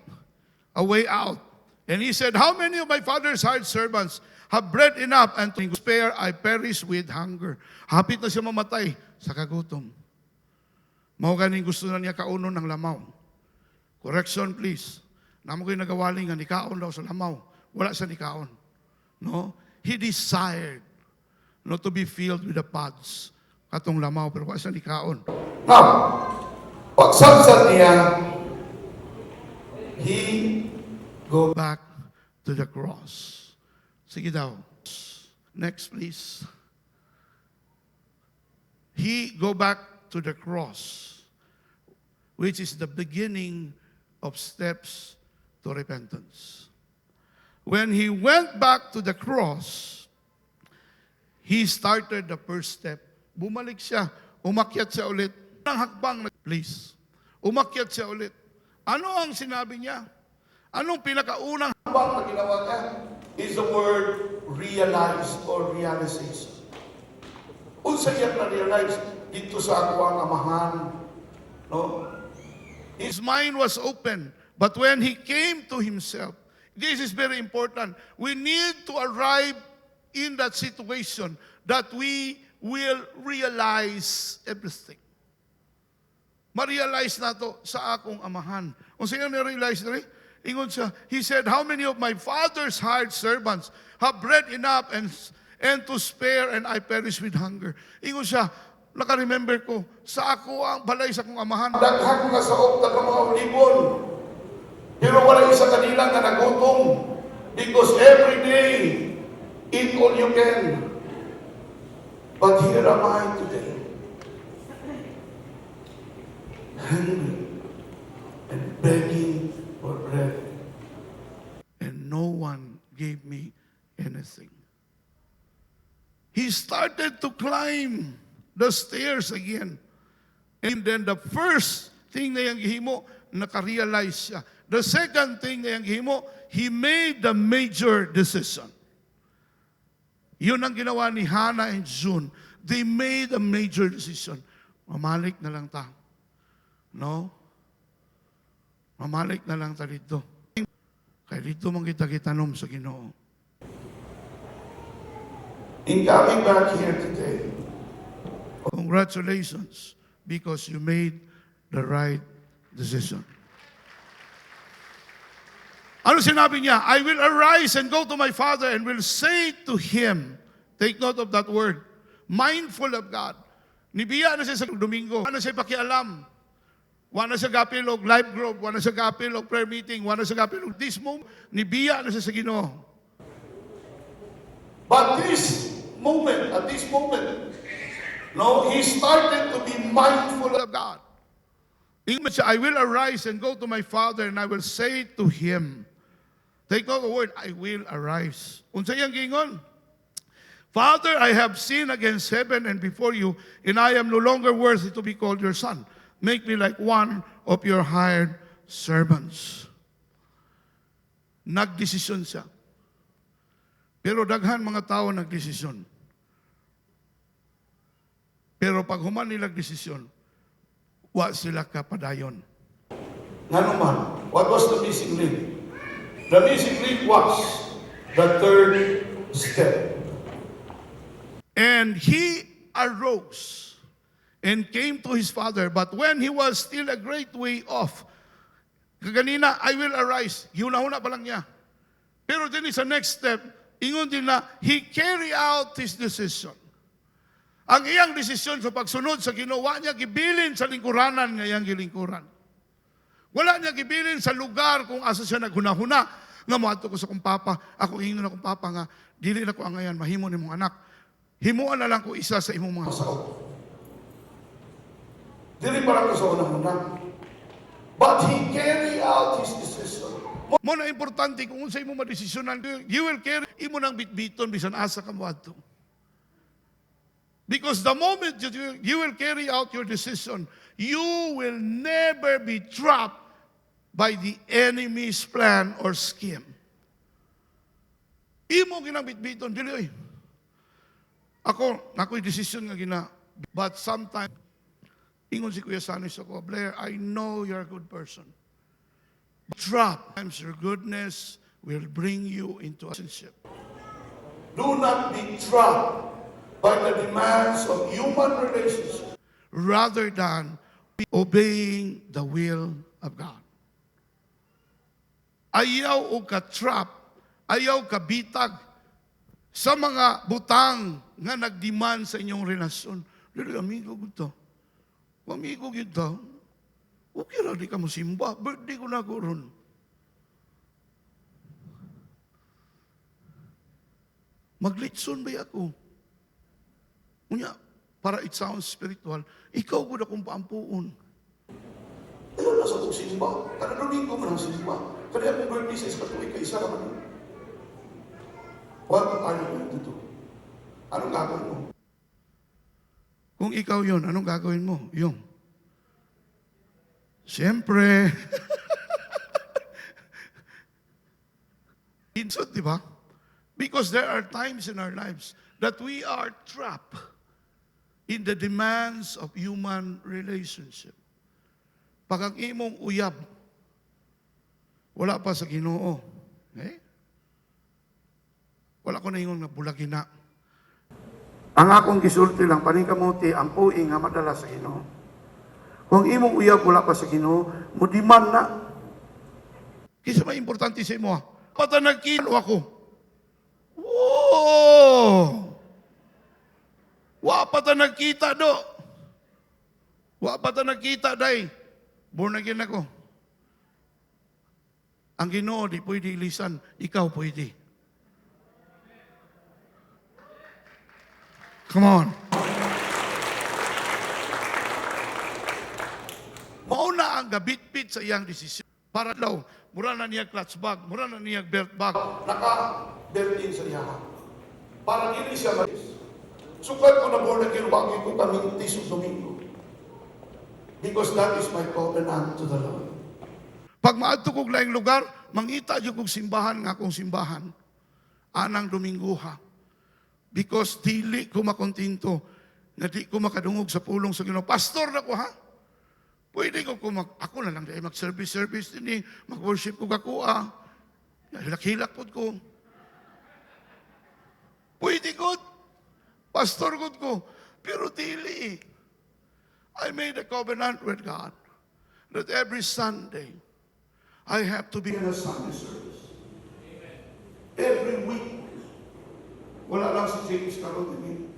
a way out. And He said, how many of my father's hired servants have bread enough and to spare, I perish with hunger. Hapit na siya mamatay sa kagutom. Mao ganing gusto na niya kaunon ng lamaw. Correction please. Namo ko'y nagawaling nga nikaon daw sa lamaw. Wala sa nikaon. No? He desired not to be filled with the pods. Katong lamaw, pero wala sa nikaon. Now, pagsansad niya, he go back to the cross. Sige daw. Next, please. He go back to the cross, which is the beginning of steps to repentance. When he went back to the cross, he started the first step. Bumalik siya, umakyat siya ulit. Ang hakbang, please. Umakyat siya ulit. Ano ang sinabi niya? Anong pinakaunang hakbang na ginawa niya? Is the word realize or realization. Unsa siya na-realize dito sa ako ang amahan. No? His mind was open. But when he came to himself, this is very important. We need to arrive in that situation that we will realize everything. Ma-realize na to sa akong amahan. Kung sa'yo na-realize na rin, ingon siya, he said, how many of my father's hired servants have bread enough and to spare, and I perish with hunger? Ingon siya, naka-remember ko, sa ako ang balay sa akong amahan. Daghan nga sa okta ng mga ulibon. Pero wala isa kanila nga nagutom. Because every day, eat all you can. But here am I today. Hungry and begging for bread. And no one gave me anything. He started to climb the stairs again. And then the first thing na yung gihimo, nakarealize siya. The second thing na yung gihimo, he made the major decision. Yun ang ginawa ni Hannah and June. They made a major decision. Mamalik na lang ta. No? Mamalik na lang ta dito. Kaya dito mong kita-kitanom sa Ginoo. In coming back here today, congratulations, because you made the right decision. Ano sinabi niya? I will arise and go to my father and will say to him, take note of that word, mindful of God. Nibiya na siya sa Domingo. Wala na siya pakialam. Wala na siya gapilog live group. Wala na siya gapilog prayer meeting. Wala na siya gapilog this moment. Nibiya na siya sa Ginoo. But at this moment, no, he started to be mindful of God. Ingat siya, I will arise and go to my father and I will say to him, take note of the word, I will arise. Unsa iyang gingon? Father, I have sinned against heaven and before you, and I am no longer worthy to be called your son. Make me like one of your hired servants. Nagdesisyon siya. Pero daghan mga tao nagdesisyon. Pero pag human nilang desisyon, wa sila kapadayon. Nga naman, what was the missing link? The missing link was the third step. And he arose and came to his father, but when he was still a great way off, kaganina, I will arise. Huna-huna pa lang niya. Pero din sa next step, ingon din na, he carry out his decision. Ang iyang desisyon sa pagsunod sa ginawa niya, gibilin sa lingkuranan nga iyang gilingkuran. Wala niya gibilin sa lugar kung asa siya naghuna-huna, nga moadto ko sa kong papa, ako ingin na kong papa nga, dili na ko ang ngayon, mahimo ni mong anak. Himuan na lang ko isa sa imong mga sao. Dili pa lang ko sa unang-una. But he carry out his decision. Mo na importante kung unsa imo madesisyonan, you will carry imo nang bitbiton bisan asa ka moadto. Because the moment you will carry out your decision, you will never be trapped by the enemy's plan or scheme. Imo ginang bitbiton dili oy. Ako'y decision nga gina, but sometimes ingon si Kuya Sanis ako, Blair, I know you're a good person. Sometimes your goodness will bring you into a relationship. Do not be trapped by the demands of human relationship rather than obeying the will of God. Ayaw o ka-trap, ayaw ka-bitag sa mga butang nga nagdemand sa inyong relasyon. Dili, amigo ko to. Amigo ko to. Okay ra, di ka mo simba. Birthday ko na ko ron. Maglitson ba ako? Unya, para it sounds spiritual, ikaw ko na kong paampuon. Ayaw na sa kong simba. Kada domingo mo ng simba. Kada akong birthday sa iskatuloy ka, isa naman. What are you going to do? Anong gagawin mo? Kung ikaw yun, anong gagawin mo? Yung. Siyempre. Insult, di ba? Because there are times in our lives that we are trapped in the demands of human relationship. Pag ang imong uyab, wala pa sa Ginoo. Okay? Wala ko na yung nabulagin na. Ang akong gisulti lang, paningkamuti, ang puing nga madala sa Ginoo. Kung imong uyab wala pa sa Ginoo, mudiman na. Kisa may importante sa imo, pata nagkino ako. Whoa! Wa pata nagkita do. Wa pata nagkita day. Born again ako. Ang Ginoo di pwede ilisan, ikaw pwede. Come on. Mauna ang gabitbit sa iyang desisyon. Para daw, mura na niya clutch bag, mura na niya belt bag. Naka-belt in sa iya. Para hindi siya malis. Sukat ko na born again, wagi ko kaming tisong Domingo. Because that is my covenant to the Lord. Pag maadto kog laing lugar, mangita jud kog simbahan nga akong simbahan. Anang Dominguha. Because dili ko makontinto na di ko makadungog sa pulong sa Ginoo. Pastor na ko ha? Pwede ko ako na lang dahil mag-service din mag-worship ko ako hilak-hilak ko. Pwede ko. Pastor ko. Pero dili. I made a covenant with God that every Sunday I have to be in a Sunday service. Every week. Wala lang si James karon din.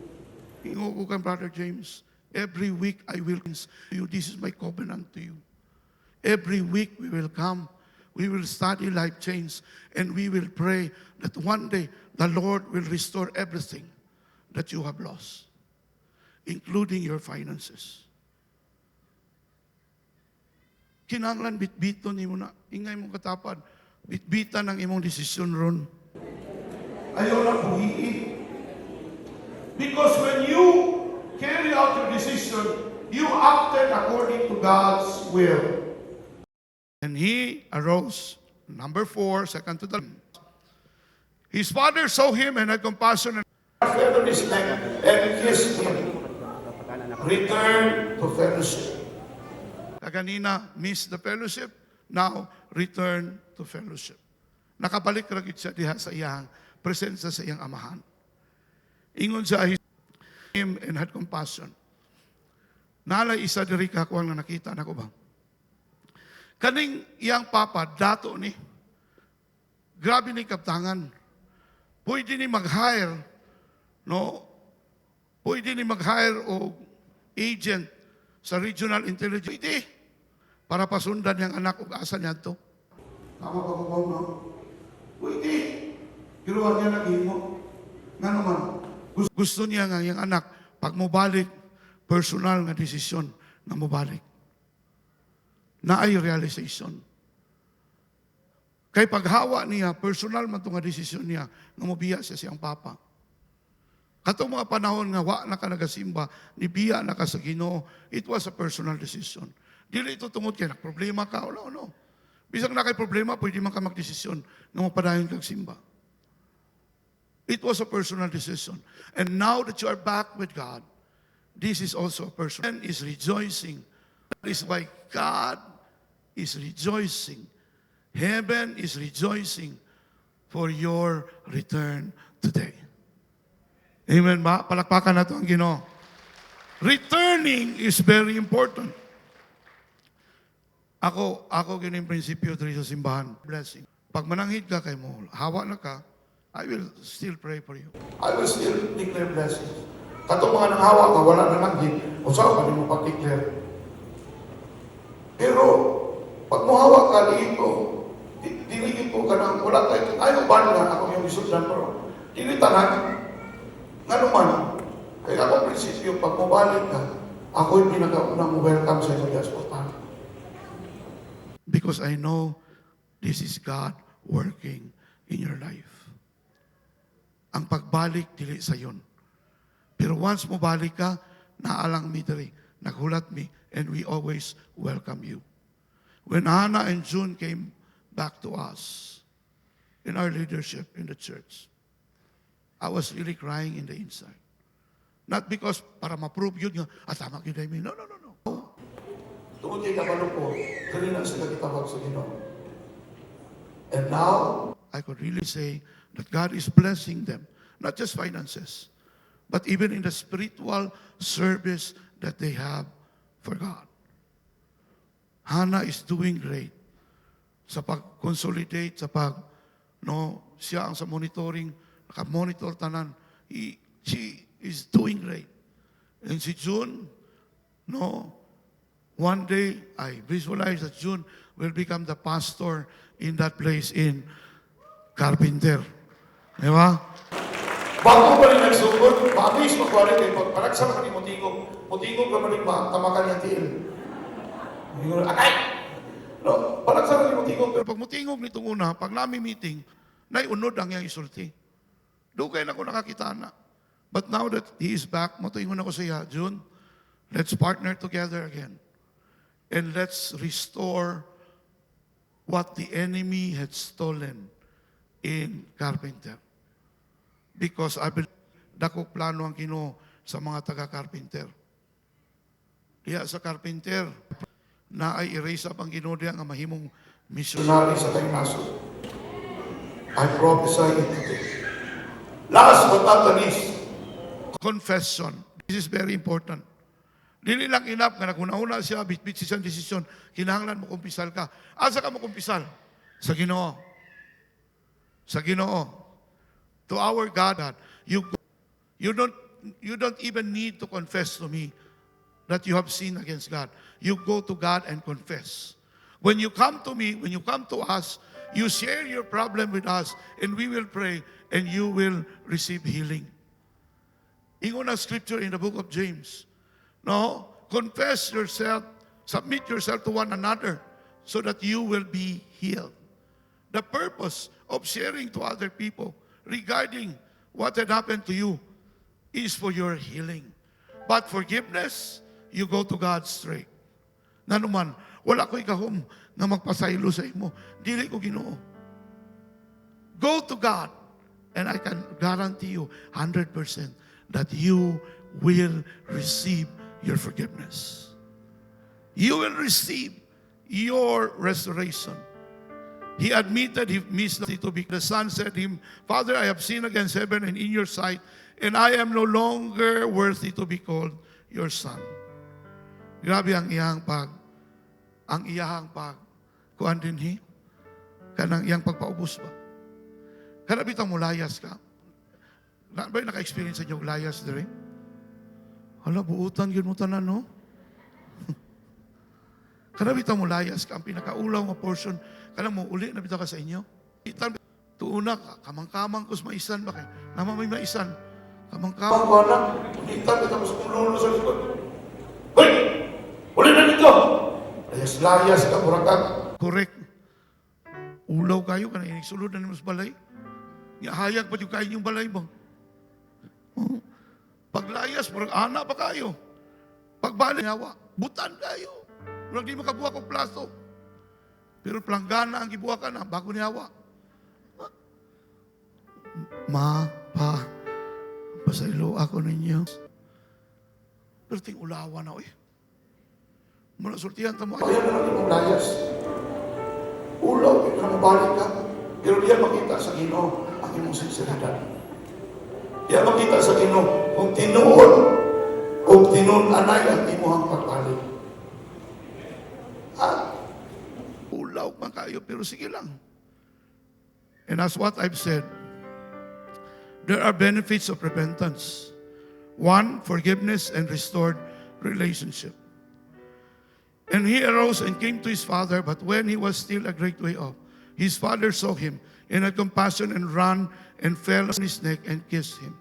Ingo ko kay Brother James. Every week I will to you. This is my covenant to you. Every week we will come. We will study life change. And we will pray that one day the Lord will restore everything that you have lost, including your finances. Kinanglan bitbiton nimo na. Ingay mong katapad. Bitbitan ang imong desisyon ron. Ayaw na buhiin. Because when you carry out your decision, you acted according to God's will. And he arose. Number 4, second to the his father saw him and had compassion and fell on his neck and kissed him. Return to fellowship. Kaganina, miss the fellowship. Now, return to fellowship. Nakabalik ragit siya diha sa iyang presensya sa iyang amahan. Ingon siya him and had compassion. Nalay isa diri ka kuwang na nakita na ko ba? Kaning iyang papa, dato ni. Grabe ni kaptangan. Pwede ni mag-hire, no? Pwede ni mag-hire o agent sa regional intelligence. Pwede. Para pasundan niyang anak o asa niya ito. Tama ka ba, no? Pwede. Kiruan niya nag-imo. Nga naman. Gusto niya nga yung anak, pag mubalik, personal nga desisyon na mubalik. Na ay realization. Kay paghawa niya, personal man itong nga desisyon niya, nga mubiya siya siyang papa. Katong mga panahon nga, wa na ka nagasimba, nibiya na ka sa Ginoo, it was a personal decision. Dili ito tungod kay problema ka, o no. Bisang na kay problema, pwede man ka magdesisyon nga mapadayon kag simba. It was a personal decision. And now that you are back with God, this is also a personal. And is rejoicing. That is why God is rejoicing. Heaven is rejoicing for your return today. Amen ba? Palakpakan na ito ang Ginoo. Returning is very important. Ako gining prinsipyo dito sa simbahan. Blessing. Pag mananghid ka kay mo, hawa na ka, I will still pray for you. I will still declare blessings. Katong mga nanghawa ka, wala na nanghid, o saan pa mo pag-declare? Pero, pag muhawa ka dito, diligid ko ka nang wala tayo. Ayaw ba nga ako yung isudan pero dinitanan. Nga naman, kaya ako prinsipyo, pag mabalik ka, ako yung pinag-unang welcome sa iyo hospital. Because I know this is God working in your life. Ang pagbalik, dili sa yun. Pero once mo balik ka, naalang mi diri, naghulat mi, and we always welcome you. When Hannah and June came back to us in our leadership in the church, I was really crying in the inside. Not because para ma-prove yun nga, tama kita mi. No. Tungod kay kabalo po, kanina sila kitawag sa Ginoo. And now, I could really say that God is blessing them, not just finances, but even in the spiritual service that they have for God. Hannah is doing great sa pag-consolidate, sa siya ang sa monitoring, naka-monitor tanan. She is doing great. And si June, one day, I visualize that June will become the pastor in that place in Carpenter. Di ba? Bago pa rin nagsugod, mabis magwari kayo, pagparagsa ka ni mutingog ka maling tamakan niya tiil. Akay! No, paragsa ka ni mutingog, pero pag mutingog nitong una, pag nami-meeting, naiunod ang iyang isulti. Dugay na ko nakakita na. But now that he is back, matuingon ako sa iya, June, let's partner together again. And let's restore what the enemy had stolen in Carpenter. Because I believe dakok plano ang Ginoo sa mga taga-Carpenter. Kaya sa Carpenter, na ay erase up ang Ginoo diya nga mahimong missionary sa tayong nasod. I prophesy it today. Last but not the least, confession. This is very important. Dili lang enough nga naguna-una siya, bitbit siya desisyon, kinahanglan mo kumpisal ka. Asa ka mo kumpisal? Sa Ginoo. Sa Ginoo. To our God, you don't even need to confess to me that you have sinned against God. You go to God and confess. When you come to me, when you come to us, you share your problem with us, and we will pray, and you will receive healing. Ingon ang scripture in the book of James. No? Confess yourself, submit yourself to one another, so that you will be healed. The purpose of sharing to other people regarding what had happened to you is for your healing. But forgiveness, you go to God straight. Nanuman, wala ko'y kahom na magpasaylo sa imo. Dili ko Ginoo. Go to God, and I can guarantee you 100% that you will receive your forgiveness. You will receive your restoration. He admitted he missed it to be. The son said to him, Father, I have sinned against heaven and in your sight, and I am no longer worthy to be called your son. Grabe ang iyang kuan din kanang iyang pagpaubos ba? Kana bitang mulayas ka. Na ba naka-experience sa inyo layas dire? Hala, buutan yun mo tanan, no? Kana bitang mulayas ka, ang pinakaulaw nga portion, kana mo uli na bitaw ka sa inyo. Itan, tuuna ka, kamang-kamang kus maisan ba kay? Nama may maisan. Kamang-kamang ko na, itan, bitaw ko sa kumulo sa likod. Hoy! Uli na dito! Layas-layas ka, burakag. Correct. Ulaw kayo, kana inisulod na naman sa balay. Hayag pa yung kain yung balay mo. Paglayas, parang ana pa kayo. Pagbalik, yawa, butan kayo. Walang di makabuha kong plato. Pero planggana ang gibuha ka na, bago niyawa. Pasaylo ako ninyo. Pero ting ulawa na, mula sultihan tamo. Kaya na lang yung layas. Ulaw, ito na mabalik ka. Pero diyan makita sa Ginoo ang imong sinseridad. Diyan makita sa Ginoo kung tinuon o tinun-anay ang imong pagpalit. Ulaw man kayo, pero sige lang. And as what I've said, there are benefits of repentance. One, forgiveness and restored relationship. And he arose and came to his father, but when he was still a great way off, his father saw him and had compassion and ran and fell on his neck and kissed him.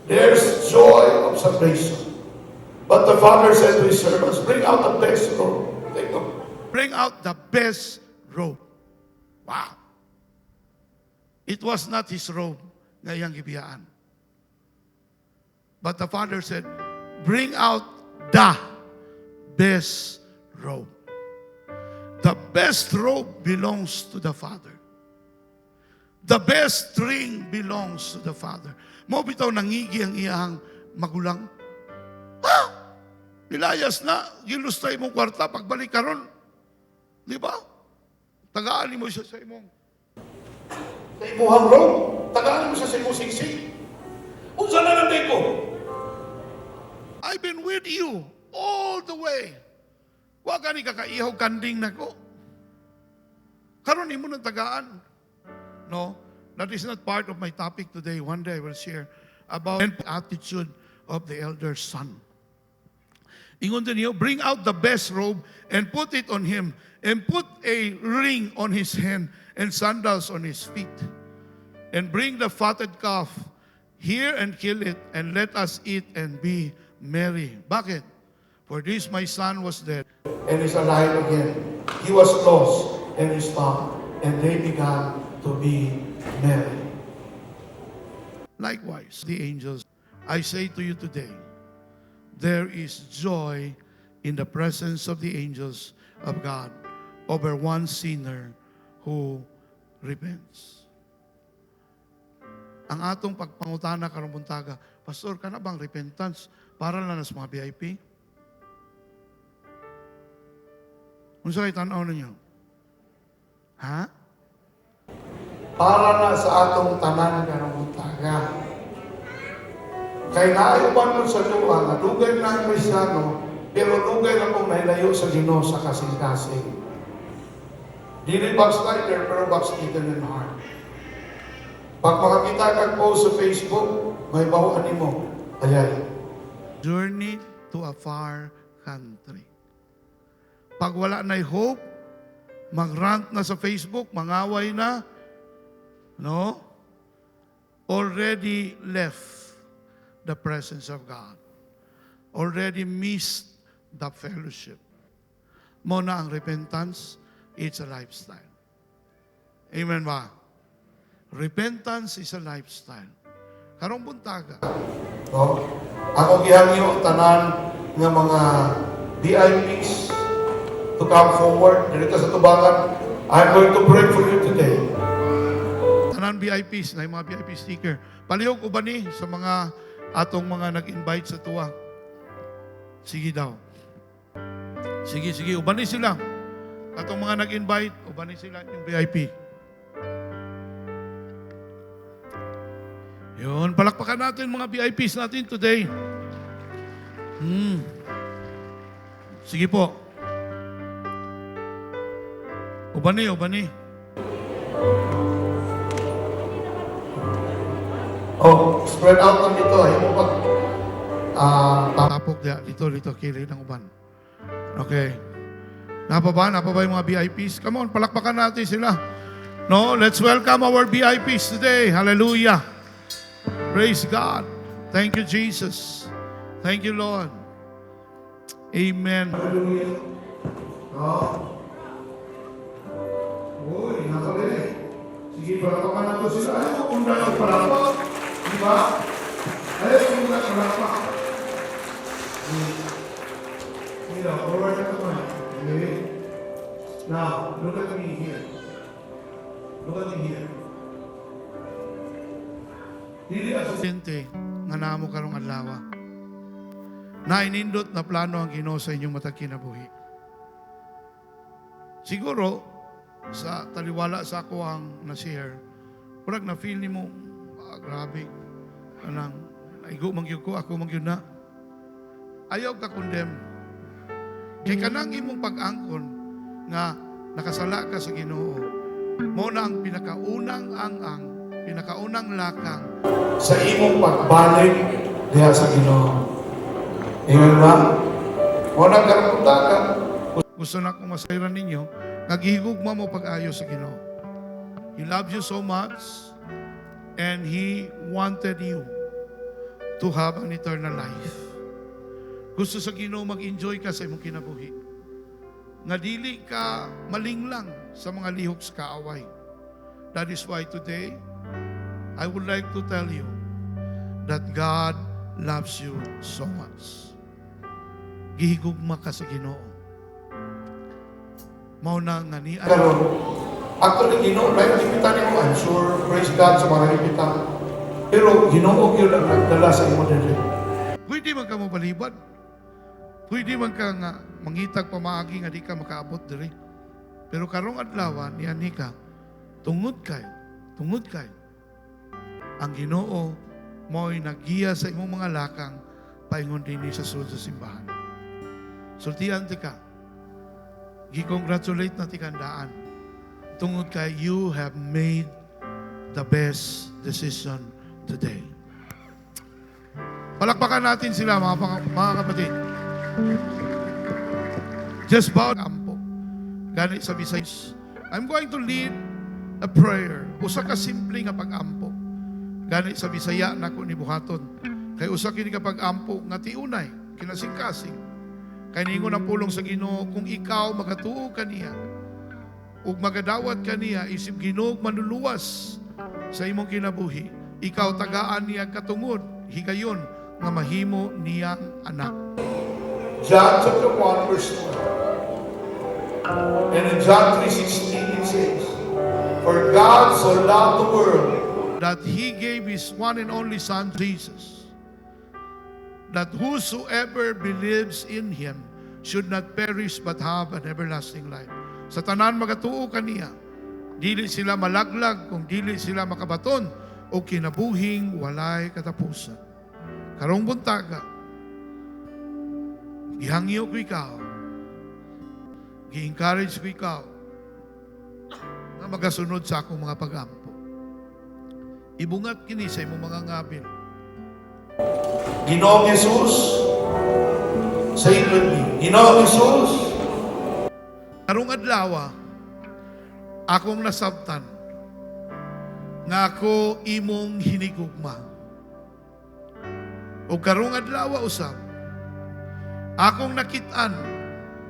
There's joy of salvation. But the father said to his servants, bring out the best robe. Bring out the best robe. Wow. It was not his robe na iyang gibiyaan. But the father said, bring out the best robe. The best robe belongs to the Father. The best ring belongs to the Father. Mo bitaw nangigi ang iyang magulang. Nilayas na, gilustay mong kwarta, pagbalik ka ron. Di ba? Tagaan mo siya sa imong. Sa imong robe, tagaan mo siya sa imong singsing. Unsa na nanday ko? I've been with you all the way. Wa ka ni kakaihaw kanding na ko. Karon imo ng tagaan. No, that is not part of my topic today. One day I will share about the attitude of the elder son. Ingon din niyo, bring out the best robe and put it on him, and put a ring on his hand and sandals on his feet. And bring the fatted calf here and kill it, and let us eat and be merry. Bakit? For this my son was dead and is alive again. He was lost and is found, and they began to be merry. Likewise, the angels, I say to you today, there is joy in the presence of the angels of God over one sinner who repents. Ang atong pagpangutana karong buntaga, Pastor, kana bang repentance para lang sa mga VIP? Unsa kay tan-aw ninyo? Ha? Para na sa atong tanan karong buntaga. Kay naayuban mo sa duwa nga dugay na ang Kristiyano, pero dugay na pong nahilayo sa Ginoo sa kasing-kasing. Dili backslider, pero backslider in heart. Pag makakita kang post sa Facebook, may bawaan mo. Ayay. Journey to a far country. Pag wala na'y hope, mag-rant na sa Facebook, mangaway na, no? Already left the presence of God. Already missed the fellowship. Muna ang repentance, it's a lifestyle. Amen ba? Repentance is a lifestyle. Karong buntaga. No? Ako gihangyo tanan ng mga VIPs to come forward dito sa tubangan. I'm going to pray for you today. Tanan VIPs, na yung mga VIP sticker. Palihog uban ni sa mga atong mga nag-invite sa tuwa. Sige daw. Sige, uban ni sila. Atong mga nag-invite, uban ni sila yung VIP. Yun, palakpakan natin mga VIPs natin today. Sige po. Uban ni. Oh, spread out lang dito. Ayaw mo pag tapok dito, kili ng uban. Okay. Napa ba yung mga VIPs? Come on, palakpakan natin sila. No, let's welcome our VIPs today. Hallelujah. Praise God. Thank you, Jesus. Thank you, Lord. Amen. Hallelujah. Oh. Uy, nakabili. Sige, palakpakan natin sila. Ayaw, kung dahil palakpak. Diba? Ayaw, kung dahil palakpak. Forward na naman. Okay? Now, look at me here. Look at me here. Dili asistente nga namo karong adlaw. Na inindot na plano ang Ginoo sa inyong matag kinabuhi. Siguro sa taliwala sa ako ang na-share, murag na feel nimo, grabe anang naigo man gyud ko, ako man gyud na. Ayaw ka condemn. Kay kanang imong pag-angkon nga nakasala ka sa Ginoo, mo na ang pinakaunang pinakaunang lakang sa imong pagbalik diha sa Ginoo. Amen ba? Mo na karon gusto na kong masayran ninyo, naghihigugma mo pag-ayo sa Ginoo. He loves you so much and He wanted you to have an eternal life. Gusto sa Ginoo mag-enjoy ka sa imong kinabuhi. Nga dili ka malinglang sa mga lihok sa kaaway. That is why today, I would like to tell you that God loves you so much. Gihigugma ka sa Ginoo. Mao na nga ni karon. Actually, Ginoo, right, lipitan mo, I'm sure, praise God sa mga lipitan. Pero Ginoo yun ang nagdala sa imo diri. Pwede man ka mo balibad. Pwede man ka nga mangitag pamaagi nga di ka makaabot diri. Pero karong adlaw niyan ka, tungod kay ang Ginoo mo'y naggiya sa imong mga lakang paingon dinhi sa sulod sa simbahan. Sultian ti ka. Gi-congratulate na ti kandaan. Tungod kay you have made the best decision today. Palakpakan natin sila mga kapatid. Just bow ampo. Ganit sa Visayas. I'm going to lead a prayer. Usa ka simple nga pag-ampo. Ganit sa Bisaya nako ni buhaton. Kay usa kini ka pag-ampo nga tiunay kinasing-kasing. Kay ningon ang pulong sa Ginoo kung ikaw magatuo kaniya ug magadawat kaniya isip Ginoo manluluwas sa imong kinabuhi. Ikaw tagaan niya katungod higayon nga mahimo niyang anak. John chapter 1 verse 1. And in John 3:16 it says, for God so loved the world that He gave His one and only Son, Jesus, that whosoever believes in Him should not perish but have an everlasting life. Sa tanan magatuo kaniya, dili sila malaglag kung dili sila makabaton o kinabuhing walay katapusan. Karong buntaga, gihangyo ko ikaw, gi-encourage ko ikaw na magasunod sa akong mga pag-ampo. Ibungat kini sa imong mga ngabil. Ginoong Jesus, sacredly. Ginoong Jesus, Karong adlaw, akong nasabtan nga ako imong hinigugma. O karong adlaw usab, akong nakit-an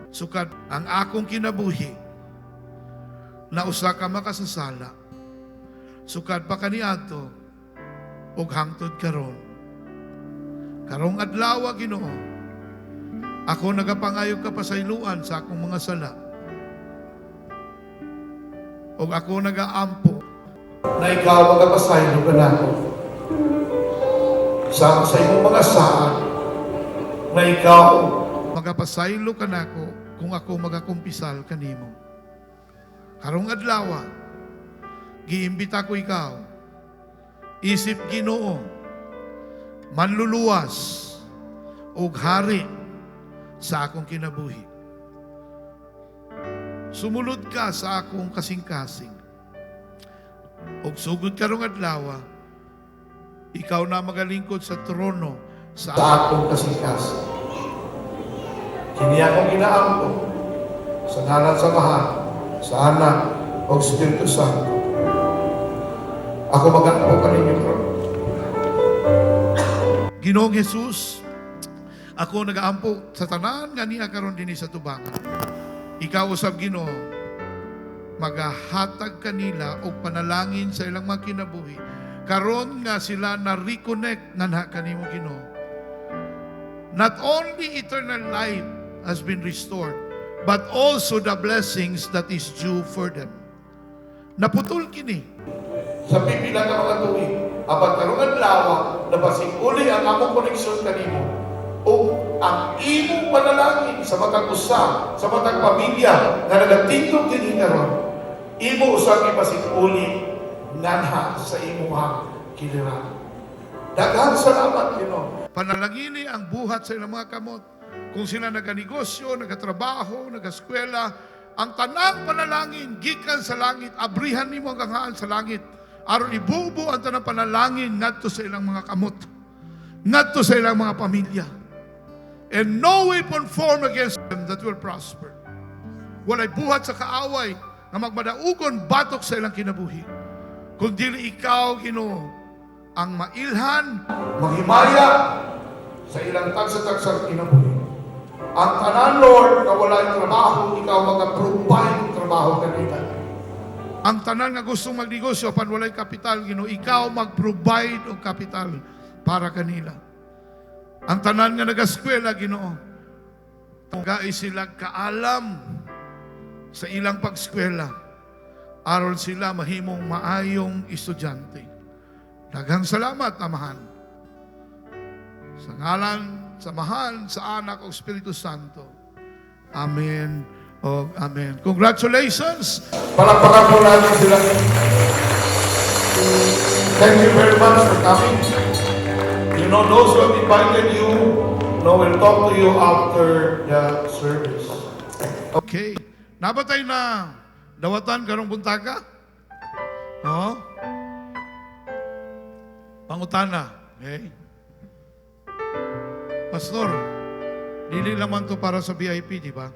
sukad ang akong kinabuhi na usa ka makasasala. Sukad pa kaniadto ug hangtod karon. Karong adlaw Ginoo, ako nagapangayog ka pasayloan sa akong mga sala. Ug ako nagaampo na ikaw magapasaylo ka na ako. Sa imong mga saan, na ikaw magapasaylo ka nako kung ako magakumpisal kanimo. Karong adlaw, giimbita ko ikaw, isip Ginoo, manluluwas ug hari sa akong kinabuhi. Sumulod ka sa akong kasing-kasing. Ug sugod karong adlaw, ikaw na magalingkod sa trono sa akong kasing-kasing. Kini akong ginaampo sa ngalan sa Mahal, sa Anak, o Espiritu Santo. Ako mag-ampo kaninyo, Lord. Ginoong Jesus, ako nagaampo sa tanan nga niya karon dinhi sa tubangan. Ikaw usab Ginoo, magahatag kanila og panalangin sa ilang mga kinabuhi. Karon nga sila na reconnect nganha kanimo Ginoo. Not only eternal life has been restored, but also the blessings that is due for them. Naputol kini. Sa pipila ka mga tuig, apat karong adlaw, nabasig uli ang among koneksyon kanimo. O ang imong panalangin sa matag usa, sa matag pamilya nga nagatindog dinhi karon. Imo usab ipasig uli nganha sa imong kiliran. Daghang salamat Ginoo. Panalangini ang buhat sa ilang mga kamot. Kung sila naganegosyo, nagatrabaho, nagaskwela, ang tanang panalangin, gikan sa langit, abrihan nimo ang gangaan sa langit. Aron ibubo ang tanang panalangin ngadto sa ilang mga kamot. Ngadto sa ilang mga pamilya. And no weapon formed against them that will prosper. Walay buhat sa kaaway na magmadaugon batok sa ilang kinabuhi. Kung dili ikaw, Ginoo, ang mailhan, Maghimaya sa ilang tagsa-tagsa kinabuhi. Ang tanan, Lord, na wala yung trabaho, ikaw mag-provide ng trabaho kanila. ang tanan nga gustong magnegosyo pan walay kapital, Ginoo, ikaw mag-provide og kapital para kanila. Ang tanan nga nagaskwela, Ginoo, gai sila kaalam sa ilang pagskwela aron sila mahimong maayong estudyante. Daghang salamat, Amahan. Sa ngalan, sa Mahal, sa Anak o Espiritu Santo. Amen o Amen. Congratulations! Palakpakan po natin sila. Thank you very much for coming. You know, those who have invited you, we'll talk to you after the service. Okay. Nabatay na dawatan karong buntaga? No? Pangutana. Okay. Pastor, dili naman to para sa VIP, di ba?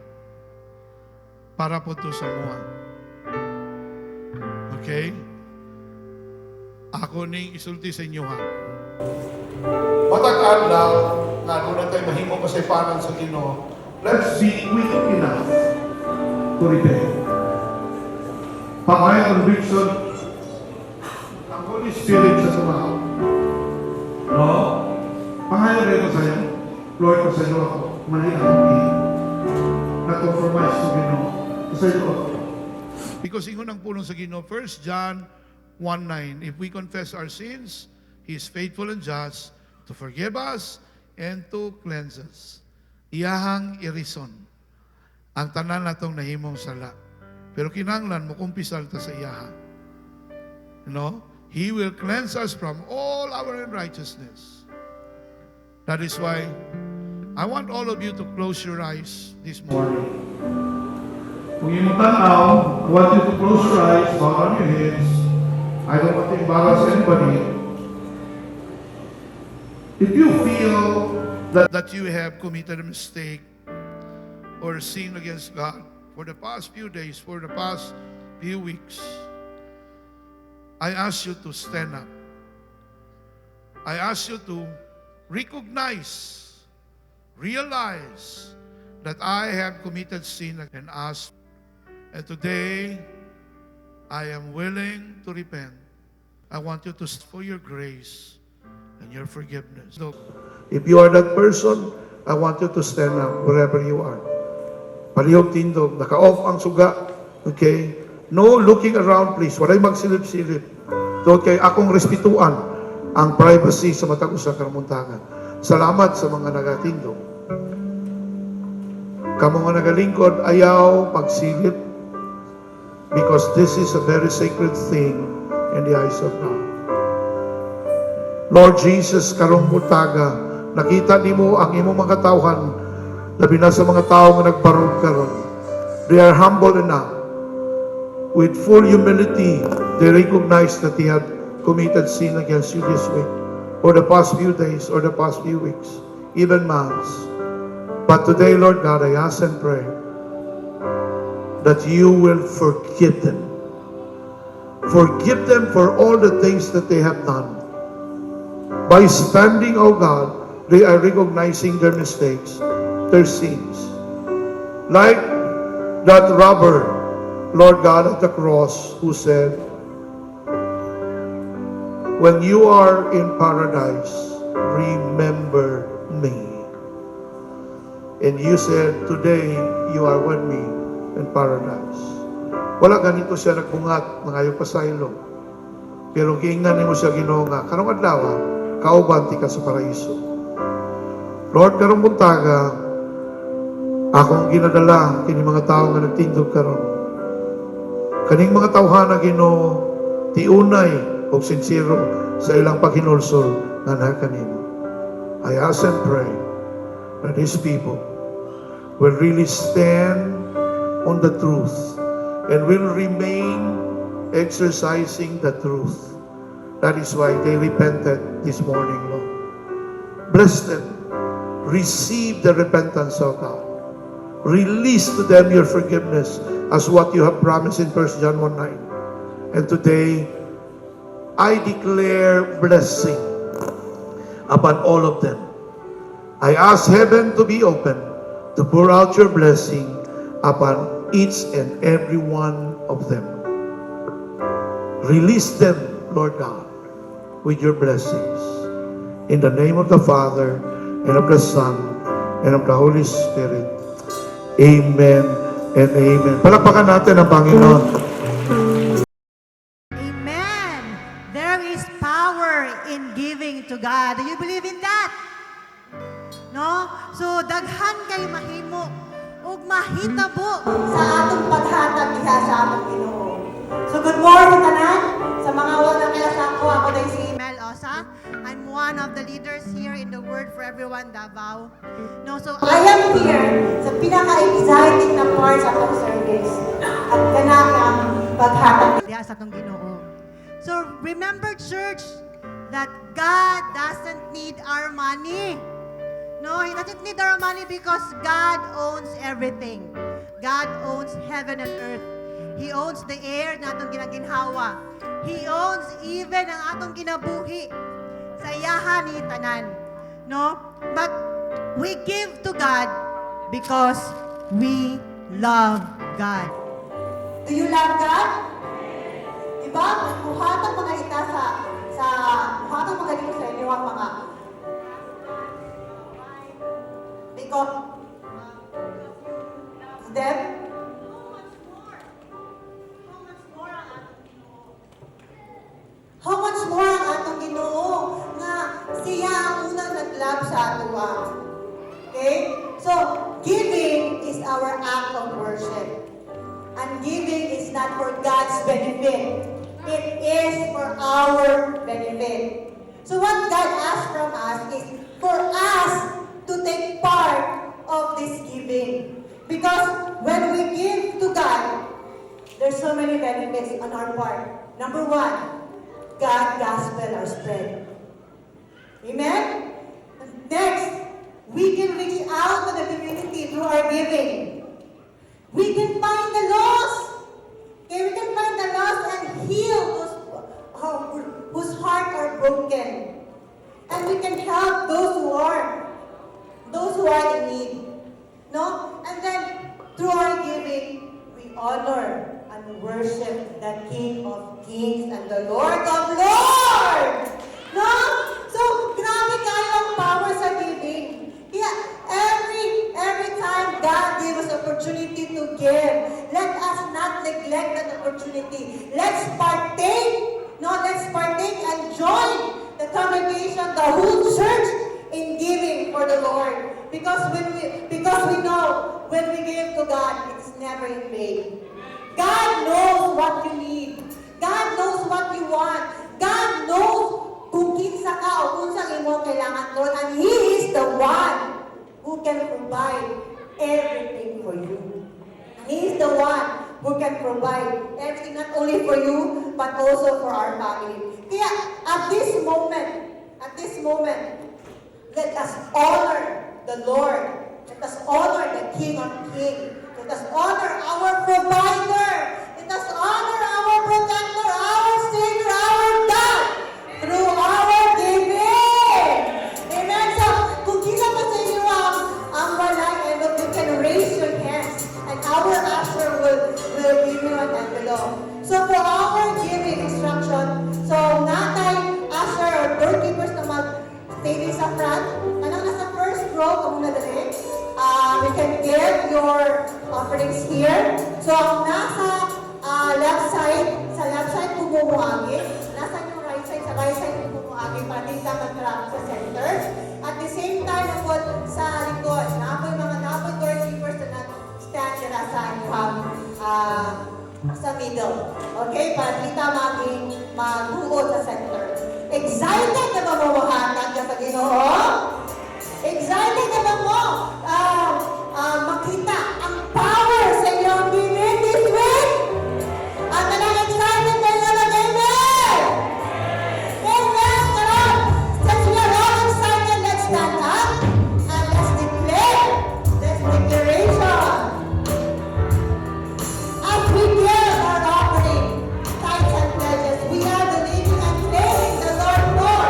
Para po to sa mua. Okay? Ako ning isulti sa inyo ha. Matag adlaw, nga doon tayo mahimong kasaypanan sa Ginoo. Let's be willing enough to repent. Pangay conviction, ang Holy Spirit sa sumahaw. No? Pangayon rin ko sa'yo. Lord, pasaylo ako. Mali ako. Na-compromise sa Ginoo. Pasaylo ako. Because ingon ang pulong sa Ginoo, 1 John 1:9, if we confess our sins, He is faithful and just to forgive us and to cleanse us. Iyahang irison ang tanan natong nahimong sala. Pero kinanglan mo kumpisal ta sa iyaha. You know? He will cleanse us from all our unrighteousness. That is why I want all of you to close your eyes this morning. Kung imo tanaw, I want you to close your eyes, bow on your heads. I don't want to embarrass anybody. If you feel that you have committed a mistake or sinned against God for the past few days, for the past few weeks, I ask you to stand up. I ask you to recognize, realize that I have committed sin and ask. And today, I am willing to repent. I want you to ask for your grace and your forgiveness. So, if you are that person, I want you to stand up wherever you are. Palihog tindog, naka-off ang suga. Okay? No looking around, please. Walay magsilip-silip. Doon kay akong respetuan ang privacy sa matag usa ka muntagan. Salamat sa mga nagatindog. Kamo nga nagalingkod, ayaw pagsilip because this is a very sacred thing in the eyes of God. Lord Jesus, karong buntaga, nakita nimo ang imong mga tawhan, labi na sa mga tao nga nagbarog karon. They are humble enough. With full humility, they recognize that they had committed sin against you this week, or the past few days, or the past few weeks, even months. But today, Lord God, I ask and pray that you will forgive them. Forgive them for all the things that they have done. By standing, oh God, they are recognizing their mistakes, their sins. Like that robber, Lord God, at the cross, who said, when you are in paradise, remember me. And you said, today, you are with me in paradise. Wala ganito siya nagbungat, nangayo pasaylo. Pero giingnan mo siya Ginoo nga, karong adlaw, kauban ti ka sa paraiso. Lord, karong buntaga, akong ginadala kini mga tao nga nagtindog karon. Kaning mga tawhana Ginoo, tiunay o sincero sa ilang paghinulsol nga nakanimo. I ask and pray that these people will really stand on the truth and will remain exercising the truth. That is why they repented this morning, Lord. Bless them. Receive the repentance of God. Release to them your forgiveness as what you have promised in 1 John 1:9. And today, I declare blessing upon all of them. I ask heaven to be open to pour out your blessing upon each and every one of them. Release them, Lord God, with your blessings. In the name of the Father, and of the Son, and of the Holy Spirit. Amen and amen. Palakpakan natin ang Panginoon. Amen. There is power in giving to God. Do you believe in that? No? So, daghan kay mahimo ug mahitabo sa atong paghatag diha sa among Ginoo. So good morning tanan sa mga wala kaya sa ako day si Mel Osa. I'm one of the leaders here in the Word for Everyone Davao. No, so I am here sa pinaka-exciting na part sa atong service at kanang paghatag diha sa atong Ginoo. So remember, church, that God doesn't need our money. No, He doesn't need our money because God owns everything. God owns heaven and earth. He owns the air na atong ginaginhawa. He owns even ang atong ginabuhi sa iyahan ni tanan. No? But we give to God because we love God. Do you love God? Diba? Buhatag mga ita sa buhatag mga dito sa inyo ang mga because them how much more ang atong Ginoo nga siya ang unang nag-love sa atua. Okay? So, giving is our act of worship. And giving is not for God's benefit. It is for our benefit. So what God asks from us is for us to take part of this giving. Because when we give to God, there's so many benefits on our part. Number one, God gospel are spread. Amen? Next, We can reach out to the community through our giving. We can find the lost. Okay, we can find the lost and heal those whose hearts are broken. And we can help those who are in need. No? And then through our giving, we honor and worship the King of Kings and the Lord of Lords. No? So, grabe kayo ang power sa giving. Kaya, every time God gave us opportunity to give, let us not neglect that opportunity. Let's partake. No, let's partake and join the congregation, the whole church in giving for the Lord. Because we know when we give to God, it's never in vain. God knows what you need. God knows what you want. God knows kung kinsa ka o kung saan imo kailangan doon. And He is the one who can provide everything for you. He is the one who can provide everything not only for you, but also for our family. Kaya at this moment, let us honor the Lord. Let us honor the King of Kings. Let us honor our provider. Let us honor our protector, our Savior, our God, through our giving. Amen. So, kung kita pa sa inyo ang walay, you can raise your hands and our usher will give you an envelope. So, for our giving instruction, so natay usher or doorkeepers na mag-stay sa front, anong nasa first row, kung nadali, we can give your offerings here. So, ang nasa left side pumuhuagi, nasa yung right side pumuhuagi, para di sa mag-trap sa center. At the same time, napod sa likod, napoy doorkeepers na stand nila sa inyong sa middle. Okay? Para di ta magbuo sa center. Excited na ba mawahatag ka sa Ginoo? Excited na ba mo makita ang power sa iyong giving this week? At anong excited na iyong mag-amen? Amen! Karon, since we are all excited, let's stand up and let's declare this declaration. As we give our offering, tithes and pledges, we are believing and claiming the Lord for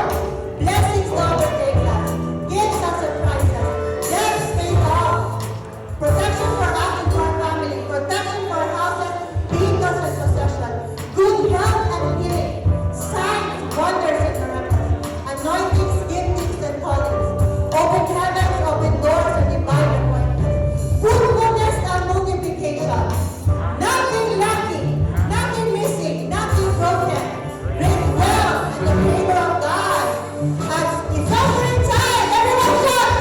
blessings to overtake us, gifts that surprise us, debts paid off, protection for us and for our family, protection for our houses, vehicles and possession, good health and healing, signs, wonders and miracles, anointings, giftings and callings, open heavens, open doors and divine appointments, fruitfulness and multiplication, nothing lacking, nothing missing, nothing broken, great wealth and the favor of God. As it's offering time, everyone shout,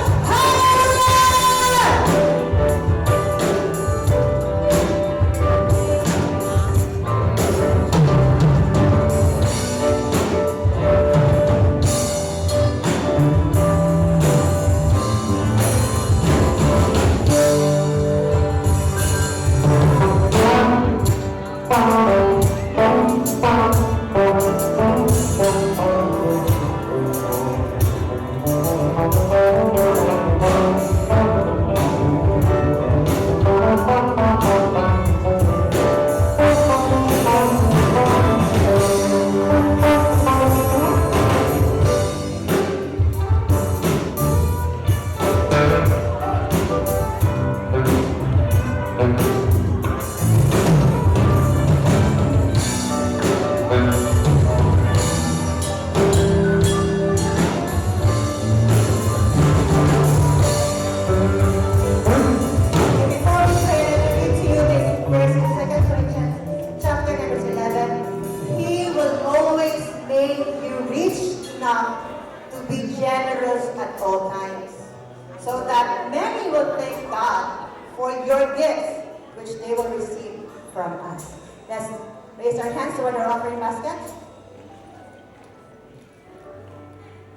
Hallelujah! Before we pray, let me read to you this verse in 2 Corinthians chapter number 11. He will always make you rich enough to be generous at all times, so that many will thank God for your gifts, which they will receive from us. Let's raise our hands toward our offering basket.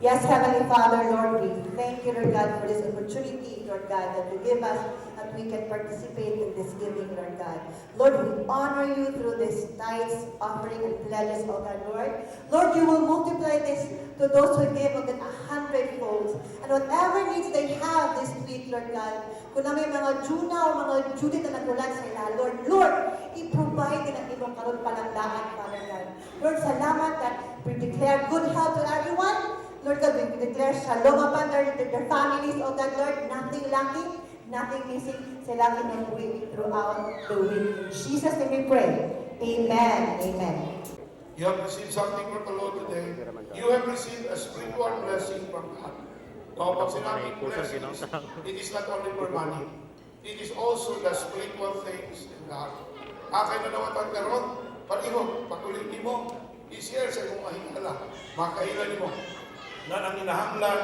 Yes, Heavenly Father, Lord, we thank you, Lord God, for this opportunity, Lord God, that you give us that we can participate in this giving, Lord God. Lord, we honor you through this tithes, offering, and pledges, O God, Lord. Lord, you will multiply this to those who give again 100-fold. And whatever needs they have this week, Lord God, kung na may mga Juna o mga Judith na nagulat sa ila, Lord, i-provide din ang imong karon palandaan, Father God. Lord, salamat that we declare good health to everyone. Lord God, we declare shalom upon their families, O God, Lord, nothing lacking, nothing missing, sila kinuwi throughout the week. In Jesus' name we pray. Amen. Amen. You have received something from the Lord today. You have received a spiritual blessing from God. Now, pag sinabing blessings, it is not only for money. It is also the spiritual things in God. Akay na nawatan karon, palihog, pag-ulit mo, i-share sa iyong mahingala. Makailan mo na nang inahanglan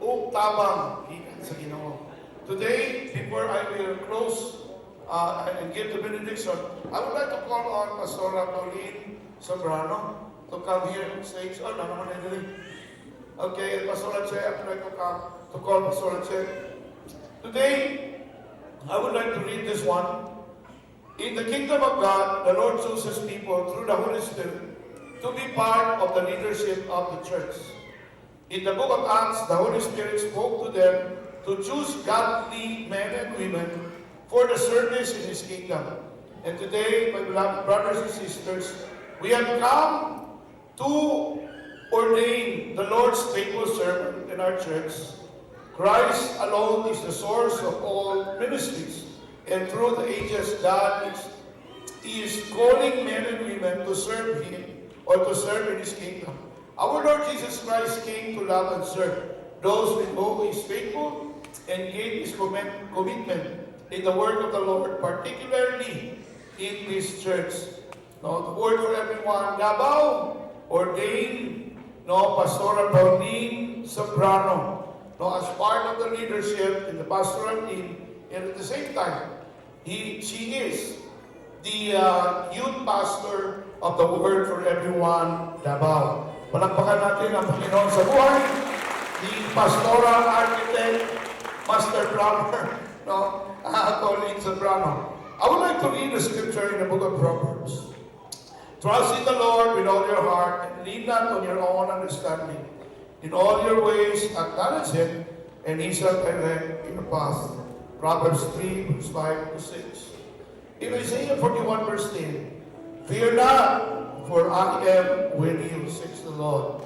o tabang ikan sa Ginoo. Today, before I will close and give the benediction, I would like to call on Pastora Pauline Sobrano to come here on stage. Oh, no, naman na okay, Pastora Che, I would like to come to call Pastora Che. Today, I would like to read this one. In the kingdom of God, the Lord chooses people through the Holy Spirit to be part of the leadership of the church. In the book of Acts, the Holy Spirit spoke to them to choose godly men and women for the service in His kingdom. And today, my beloved brothers and sisters, we have come to ordain the Lord's faithful servant in our church. Christ alone is the source of all ministries. And through the ages, God is calling men and women to serve Him or to serve in His kingdom. Our Lord Jesus Christ came to love and serve those with whom He is faithful and gave His commitment in the work of the Lord, particularly in this church. No, the word for everyone, Davao, ordained, no, Pastora Pauline Sobrano, no, as part of the leadership in the pastoral team, and at the same time, she is the youth pastor of the Word for Everyone, Davao. Palakpakan natin ang Panginoon sa buhay, the pastoral architect, master plumber, no, Pauline Sobrano. I would like to read the scripture in the book of Proverbs. Trust in the Lord with all your heart and lean not on your own understanding. In all your ways acknowledge Him, and He shall direct your path. Proverbs 3, verse 5 to 6. In Isaiah 41, verse 10, fear not, for I am with you, says the Lord.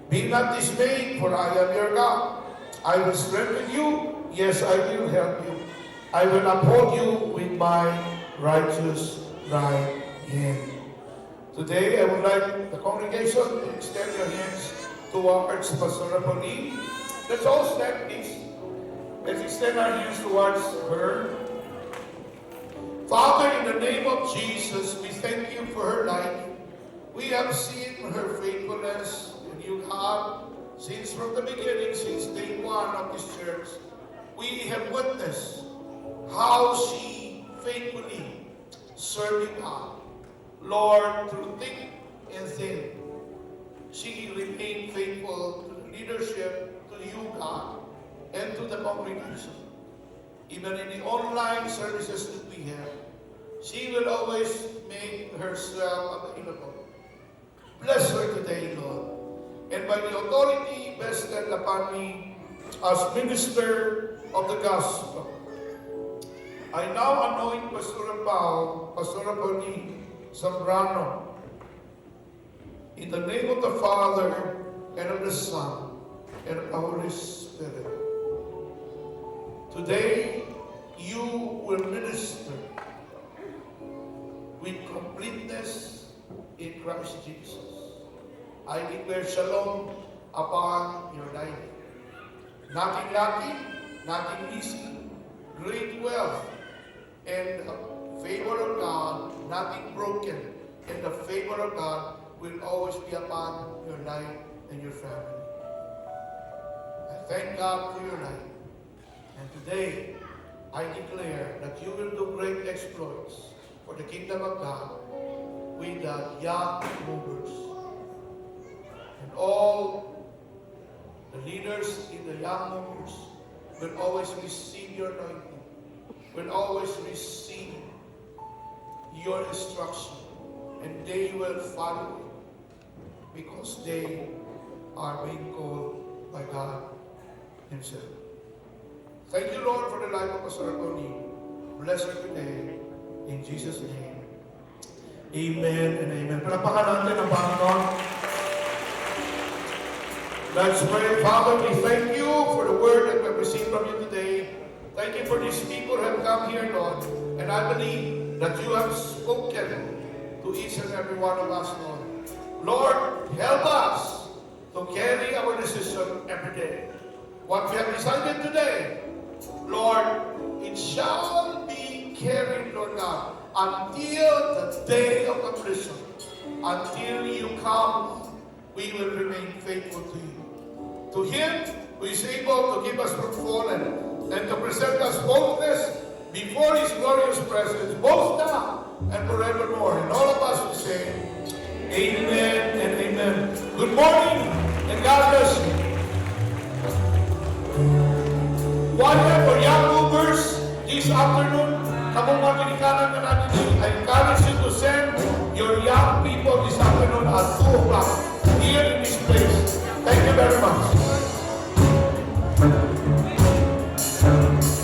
Be not dismayed, for I am your God. I will strengthen you, yes, I will help you. I will uphold you with my righteous right hand. Today, I would like the congregation to extend your hands towards Pastor Pauline. Let's all stand, please. Let's extend our hands towards her. Father, in the name of Jesus, we thank you for her life. We have seen her faithfulness, and you have, since from the beginning, since day one of this church, we have witnessed how she faithfully served God. Lord, through thick and thin, she remained faithful to the leadership, to you, God, and to the congregation. Even in the online services that we have, she will always make herself available. Bless her today, Lord. And by the authority vested upon me as minister of the gospel, I now anoint Pastor Pauline Sobrano, in the name of the Father, and of the Son, and of the Holy Spirit. Today, you will minister with completeness in Christ Jesus. I declare shalom upon your life. Nothing lacking, nothing missing, great wealth, and the favor of God, nothing broken, and the favor of God will always be upon your life and your family. I thank God for your life. And today, I declare that you will do great exploits for the kingdom of God with the young movers. And all the leaders in the young movers will always receive your anointing, will always receive your instruction, and they will follow it because they are being called by God Himself. Thank you, Lord, for the life of Pastor Tony. Bless her today. In Jesus' name. Amen and amen. Palapakan natin ang Panginoon. Let's pray. Father, we thank you for the word that we have received from you today. Thank you for these people who have come here, Lord. And I believe that you have spoken to each and every one of us, Lord. Lord, help us to carry our decision every day. What we have decided today, Lord, it shall be carried, Lord God, until the day of completion. Until you come, we will remain faithful to you. To Him who is able to keep us from falling and to present us boldness before His glorious presence, both now and forevermore. And all of us will say, Amen and amen. Good morning and God bless you. Choir for young movers this afternoon, kamong mga pinikanan na natin, I encourage you to send your young people this afternoon at 2 o'clock here in this place. Thank you very much.